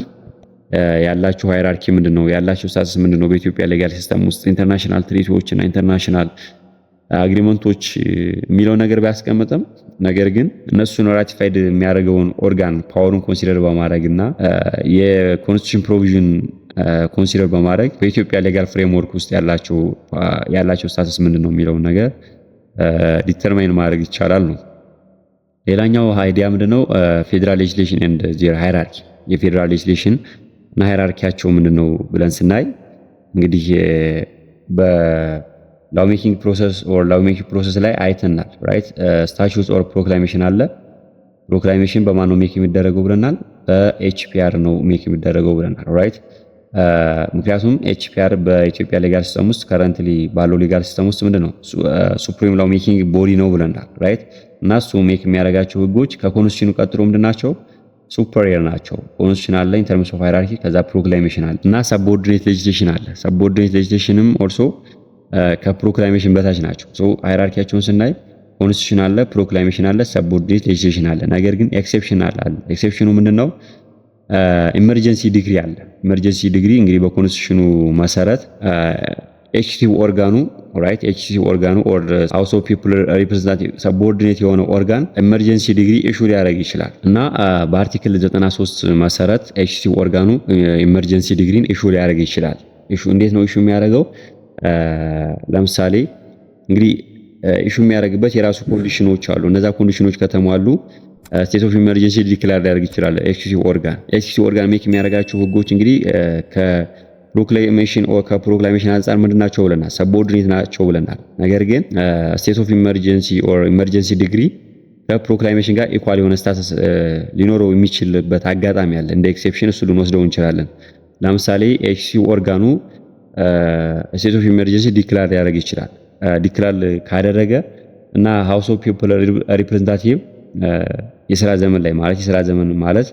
ያላቸው ሃይራርኪ ምንድነው ያላቸው ስታተስ ምንድነው በኢትዮጵያ ሌጋል ሲስተም ውስጥ ኢንተርናሽናል ትሪቲዎች እና ኢንተርናሽናል አግሪመንቶች የሚለው ነገር ባያስቀምጥም ነገር ግን እነሱን ራቲፋይድ የሚያደርገውን ኦርጋን ፓወሩን ኮንሲደር በማድረግና የኮንስቲቱሽን ፕሮቪዥን ኮንሲደር በማድረግ በኢትዮጵያ ሌጋል ፍሬምወርክ ውስጥ ያላቸው ስታተስ ምንድነው የሚለው ነገር ዲተርማይን ማድረግ ይቻላል ነው። ሌላኛው አይዲያ ምንድነው ፌደራል ሌጅስሌሽን ኤንድ ዜር ሃይራርኪ የፌደራል ሌጅስሌሽን እና ሃይራርኪያቸው ምንድነው ብለን ስናይ እንግዲህ በላው ሜኪንግ ፕሮሰስ ላይ አይተናል። ራይት ስታቹት ኦር ፕሮክላሜሽን አለ። ፕሮክላሜሽን በማን ነው ሜክ የሚደረገው ብለናል? በኤችፒአር ነው ሜክ የሚደረገው ብለናል። ራይት ምክንያቱም ኤችፒአር በኢትዮጵያ ሌጋል ሲስተም ውስጥ ከረንትሊ ባለው ሌጋል ሲስተም ውስጥ ምንድነው ሱፕሪም ላው ሜኪንግ ቦዲ ነው ብለናል። ራይት እና እሱ ሜክ የሚያደርጋቸው ህጎች ከኮንስቲቱሽኑ ቀጥሎ ምንድናቸው? ሱፐሪየር ናቸው። ኮንስቲቱሽን አለ፣ ኢን ተርምስ ኦፍ ሃይራርኪ፣ ከዛ ፕሮክላሜሽን አለ እና ሰብኦርዲኔት ሌጅስሌሽን አለ። ሰብኦርዲኔት ሌጅስሌሽንም ኦልሶ ከፕሮክላሜሽን በታች ናቸው። ሶ ሃይራርኪያቸውን ስናይ ኮንስቲቱሽን አለ፣ ፕሮክላሜሽን አለ፣ ሰብኦርዲኔት ሌጅስሌሽን አለ። ነገር ግን ኤክሴፕሽን አለ። ኤክሴፕሽኑ ምንድነው? ኢመርጀንሲ ዲግሪ አለ። ኢመርጀንሲ ዲግሪ እንግዲህ በኮንስቲቱሽኑ መሰረት ኤክሲኪዩቲቭ ኦርጋኑ ራይት ኤክሲኪዩቲቭ ኦርጋኑ ኦር ሃውስ ኦፍ ፒፕል ሪፕሬዘንታቲቭ ሰብኦርዲኔት የሆነ ኦርጋን ኢመርጀንሲ ዲግሪ ኢሹ ሊያደርግ ይችላል እና በአርቲክል 93 መሰረት ኤክሲኪዩቲቭ ኦርጋኑ ኢመርጀንሲ ዲግሪን ኢሹ ሊያደርግ ይችላል። ኢሹ እንዴት ነው ኢሹ የሚያደርገው? ለምሳሌ እንግዲህ ኢሹ የሚያደርግበት የራሱ ኮንዲሽኖች አሉ። እነዛ ኮንዲሽኖች ከተሟሉ ስቴት ኦፍ ኢመርጀንሲ ዲክላር ሊያደርግ ይችላል ኤክሲኪዩቲቭ ኦርጋን ሜክ የሚያደርጋቸው ህጎች እንግዲህ ከፕሮክላሜሽን ኦር ከፕሮክላሜሽን አንፃር ምንድናቸው ብለናል? ሰብኦርዲኔት ናቸው ብለናል። ነገር ግን ስቴት ኦፍ ኢመርጀንሲ ኦር ኢመርጀንሲ ዲግሪ ከፕሮክላሜሽን ጋር ኢኳል የሆነ ስታተስ ሊኖረው የሚችልበት አጋጣሚ አለ። እንደ ኤክሴፕሽን እሱ ልንወስደው እንችላለን። ለምሳሌ ኤክሲኪዩቲቭ ኦርጋኑ ስቴት ኦፍ ኢመርጀንሲ ዲክላር ሊያደርግ ይችላል። ዲክላር ካደረገ እና ሃውስ ኦፍ ፒፕል ሪፕሬዘንታቲቭ የሥራ ዘመን ማለት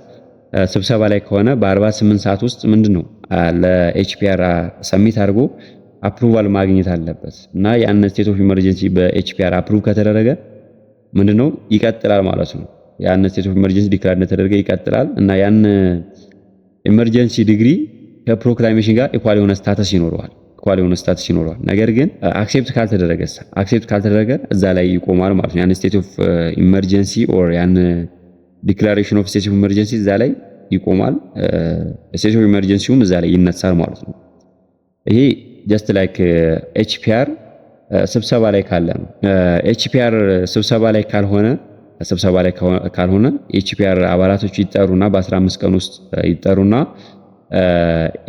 ስብሰባ ላይ ከሆነ በ48 ሰዓት ውስጥ ምንድነው ለኤችፒአር ሰሚት አድርጎ አፕሩቫል ማግኘት አለበት እና ያን ስቴት ኦፍ ኢመርጀንሲ በኤችፒአር አፕሩቭ ከተደረገ ምንድነው ይቀጥላል ማለት ነው። ያን ስቴት ኦፍ ኢመርጀንሲ ዲክላር እንደተደረገ ይቀጥላል እና ያን ኢመርጀንሲ ዲግሪ ከፕሮክላሜሽን ጋር ኢኳል የሆነ ስታተስ ይኖረዋል። ነገር ግን አክሴፕት ካልተደረገ እዛ ላይ ይቆማል ማለት ነው። ያን ስቴት ኦፍ ኢመርጀንሲ ኦር ያን ዲክላሬሽን ኦፍ ስቴት ኦፍ ኢመርጀንሲ እዛ ላይ ይቆማል። ስቴት ኦፍ ኢመርጀንሲውም እዛ ላይ ይነሳል ማለት ነው። ይሄ ጀስት ላይክ ኤችፒአር ስብሰባ ላይ ካለ ነው። ኤችፒአር ስብሰባ ላይ ካልሆነ ኤችፒአር አባላቶች ይጠሩና በ15 ቀን ውስጥ ይጠሩና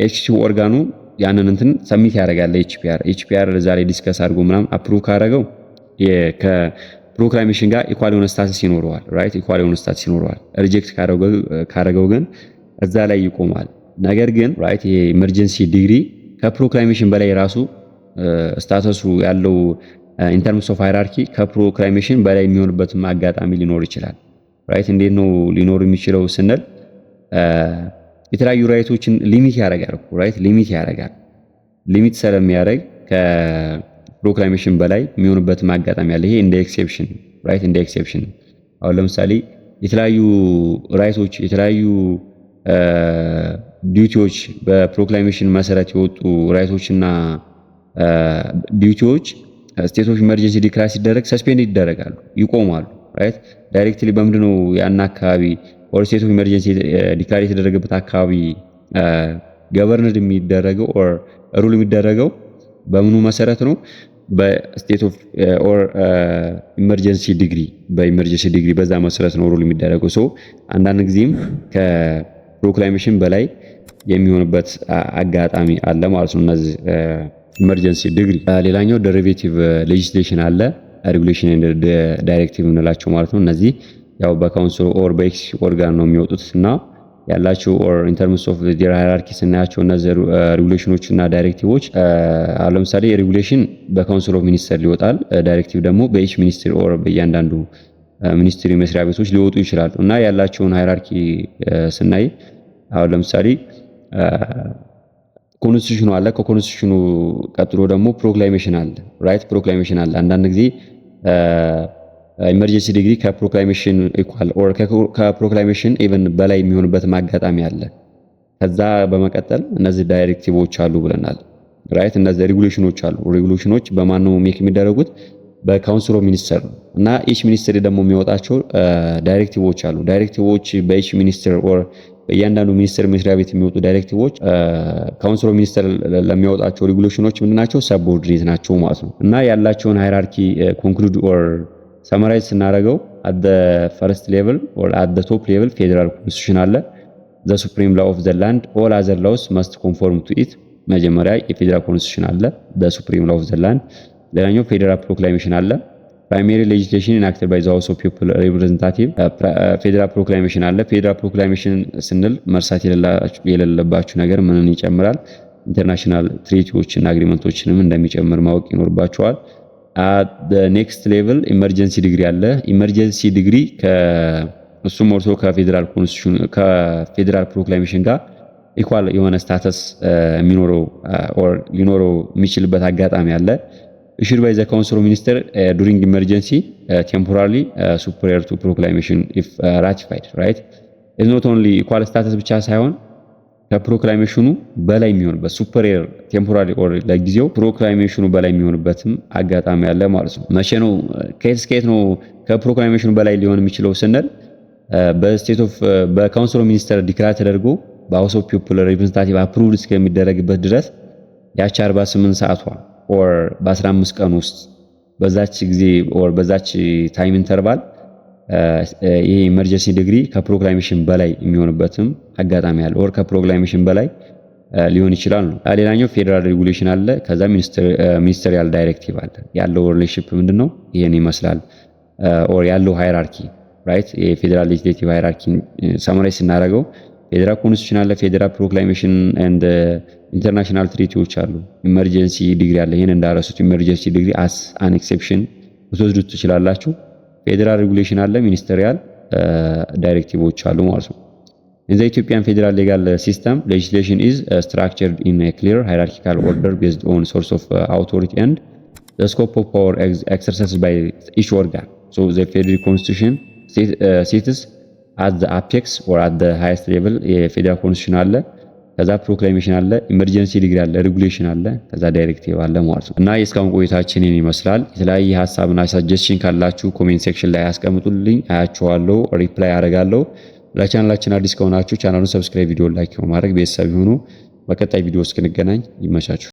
ኤክሲኪዩቲቭ ኦርጋኑ ያንን እንትን ሰሚት ያደርጋል። ኤችፒአር እዛ ላይ ዲስከስ አድርጎ ምናምን አፕሩቭ ካደረገው ከፕሮክላሜሽን ጋር ኢኳል የሆነ ስታተስ ይኖረዋል። ራይት ኢኳል የሆነ ስታተስ ይኖረዋል። ሪጀክት ካደረገው ግን እዛ ላይ ይቆማል። ነገር ግን ራይት የኢመርጀንሲ ዲግሪ ከፕሮክላሜሽን በላይ ራሱ ስታተሱ ያለው ኢን ተርምስ ኦፍ ሃይራርኪ ከፕሮክላሜሽን በላይ የሚሆንበትም አጋጣሚ ሊኖር ይችላል። ራይት እንዴት ነው ሊኖር የሚችለው ስንል የተለያዩ ራይቶችን ሊሚት ያደርጋል። ራይት ሊሚት ስለሚያደርግ ከፕሮክላሜሽን በላይ የሚሆንበትም አጋጣሚ አለ። ይሄ እንደ ኤክሴፕሽን ራይት እንደ ኤክሴፕሽን አሁን ለምሳሌ የተለያዩ ራይቶች የተለያዩ ዲዩቲዎች በፕሮክላሜሽን መሰረት የወጡ ራይቶችና ዲዩቲዎች ስቴት ኦፍ ኢመርጀንሲ ዲክላር ሲደረግ ሰስፔንድ ይደረጋሉ፣ ይቆማሉ። ራይት ዳይሬክትሊ በምንድነው ያን አካባቢ ኦር ስቴት ኦፍ ኢመርጀንሲ ዲክላር የተደረገበት አካባቢ ገቨርንድ የሚደረገው ኦር ሩል የሚደረገው በምኑ መሰረት ነው? በስቴት ኦፍ ኦር ኢመርጀንሲ ዲግሪ በዛ መሰረት ነው ሩል የሚደረገው። ሶ አንዳንድ ጊዜም ከፕሮክላሜሽን በላይ የሚሆንበት አጋጣሚ አለ ማለት ነው። እነዚህ ኢመርጀንሲ ዲግሪ። ሌላኛው ዴሪቬቲቭ ሌጂስሌሽን አለ፣ ሬጉሌሽን ኤንድ ዳይሬክቲቭ እንላቸው ማለት ነው። እነዚህ ያው በካውንስል ኦር በኤክሲኪዩቲቭ ኦርጋን ነው የሚወጡት እና ያላቸው ኦር ኢን ተርምስ ኦፍ ዜር ሃይራርኪ ስናያቸው እነዚህ ሬጉሌሽኖች እና ዳይሬክቲቮች ለምሳሌ ሬጉሌሽን በካውንስል ኦፍ ሚኒስተር ሊወጣል፣ ዳይሬክቲቭ ደግሞ በኢች ሚኒስትሪ ኦር በእያንዳንዱ ሚኒስትሪ መስሪያ ቤቶች ሊወጡ ይችላሉ እና ያላቸውን ሃይራርኪ ስናይ አሁን ለምሳሌ ኮንስቲቱሽኑ አለ። ከኮንስቲቱሽኑ ቀጥሎ ደግሞ ፕሮክላሜሽን አለ። ራይት ፕሮክላሜሽን አለ። አንዳንድ ጊዜ ኢመርጀንሲ ዲግሪ ከፕሮክላሜሽን ኢኳል ኦር ከፕሮክላሜሽን ኢቭን በላይ የሚሆንበት አጋጣሚ አለ። ከዛ በመቀጠል እነዚህ ዳይሬክቲቮች አሉ ብለናል። ራይት እነዚህ ሬጉሌሽኖች አሉ። ሬጉሌሽኖች በማን ነው ሜክ የሚደረጉት? በካውንስል ኦፍ ሚኒስተር እና ኢች ሚኒስተር ደግሞ የሚወጣቸው ዳይሬክቲቮች አሉ። ዳይሬክቲቮች በኢች ሚኒስተር ኦር በእያንዳንዱ ሚኒስተር መስሪያ ቤት የሚወጡ ዳይሬክቲቮች ካውንስል ኦፍ ሚኒስተር ለሚያወጣቸው ሬጉሌሽኖች ምንድናቸው? ሰብኦርዲኔት ናቸው ማለት ነው። እና ያላቸውን ሃይራርኪ ኮንክሉድ ኦር ሰመራይዝ ስናደርገው አት ዘ ፈርስት ሌቭል ኦር አት ዘ ቶፕ ሌቭል ፌዴራል ኮንስቲቱሽን አለ። ዘ ሱፕሪም ላው ኦፍ ዘ ላንድ ኦል አዘር ላውስ መስት ኮንፎርም ቱ ኢት። መጀመሪያ የፌዴራል ኮንስቲቱሽን አለ፣ ዘ ሱፕሪም ላው ኦፍ ዘ ላንድ። ሌላኛው ፌዴራል ፕሮክላሜሽን አለ፣ ፕራይሜሪ ሌጂስሌሽን ኢንአክትድ ባይ ዘ ሃውስ ኦፍ ፒፕል ሪፕሬዘንታቲቭ። ፌዴራል ፕሮክላሜሽን አለ። ፌዴራል ፕሮክላሜሽን ስንል መርሳት የሌለባችሁ ነገር ምንን ይጨምራል? ኢንተርናሽናል ትሪቲዎችና አግሪመንቶችንም እንደሚጨምር ማወቅ ይኖርባችኋል። ኔክስት ሌቭል ኢመርጀንሲ ዲግሪ አለ። ኢመርጀንሲ ዲግሪ እሱም ሞርቶ ከፌዴራል ኮንስቲቱሽን ከፌዴራል ፕሮክላሜሽን ጋር ኢኳል የሆነ ስታተስ የሚኖረው ኦር ሊኖረው የሚችልበት አጋጣሚ አለ። ኢሹድ ባይ ዘ ካውንስል ኦፍ ሚኒስተር ዱሪንግ ኢመርጀንሲ ቴምፖራሪ ሱፐሪየር ቱ ፕሮክላሜሽን ኢፍ ራቲፋይድ ራይት ኢዝ ኖት ኦንሊ ኢኳል ስታተስ ብቻ ሳይሆን ከፕሮክላሜሽኑ በላይ የሚሆንበት ሱፐሪየር ቴምፖራሪ ኦር ለጊዜው ፕሮክላሜሽኑ በላይ የሚሆንበትም አጋጣሚ አለ ማለት ነው። መቼ ነው ከየት ነው ከፕሮክላሜሽኑ በላይ ሊሆን የሚችለው ስንል በስቴት ኦፍ በካውንስል ኦፍ ሚኒስተር ዲክላር ተደርጎ በሃውስ ኦፍ ፒፕል ሪፕሬዘንታቲቭ አፕሩቭድ እስከሚደረግበት ድረስ ያቺ 48 ሰዓቷ ኦር በ15 ቀን ውስጥ በዛች ጊዜ ኦር በዛች ታይም ኢንተርቫል ይሄ ኢመርጀንሲ ዲግሪ ከፕሮክላሜሽን በላይ የሚሆንበትም አጋጣሚ አለ ኦር ከፕሮክላሜሽን በላይ ሊሆን ይችላል ነው። ሌላኛው ፌዴራል ሬጉሌሽን አለ። ከዛ ሚኒስተሪያል ዳይሬክቲቭ አለ። ያለው ሪሌሽንሺፕ ምንድነው? ይሄን ይመስላል ኦር ያለው ሃይራርኪ ራይት። የፌዴራል ሌጂስሌቲቭ ሃይራርኪ ሰመራይዝ ስናደርገው ፌዴራል ኮንስቲቱሽን አለ፣ ፌዴራል ፕሮክላሜሽን ኤንድ ኢንተርናሽናል ትሪቲዎች አሉ። ኢመርጀንሲ ዲግሪ አለ። ይሄን እንዳረሱት ኢመርጀንሲ ዲግሪ አስ አን ኤክሴፕሽን ልትወስዱት ትችላላችሁ። ፌዴራል ሬጉሌሽን አለ፣ ሚኒስተሪያል ዳይሬክቲቮች አሉ ማለት ነው። In the Ethiopian federal legal system, legislation is structured in a clear hierarchical order based on source of authority and the scope of power exercised by each organ. So the federal constitution sits at the apex or at the highest level. የፌዴራል ኮንስቲቱሽን አለ፣ ከዛ ፕሮክላሜሽን አለ፣ ኢመርጀንሲ ዲግሪ አለ፣ ሬጉሌሽን አለ፣ ከዛ ዳይሬክቲቭ አለ ማለት ነው። እና የእስካሁን ቆይታችን ይመስላል። የተለያየ ሀሳብና ሰጀስሽን ካላችሁ ኮሜንት ሴክሽን ላይ አስቀምጡልኝ፣ አያችኋለሁ፣ ሪፕላይ አደርጋለሁ። ለቻናላችን አዲስ ከሆናችሁ ቻናሉን ሰብስክራይብ፣ ቪዲዮ ላይክ በማድረግ ቤተሰብ ይሁኑ። በቀጣይ ቪዲዮ እስክንገናኝ ይመቻችሁ።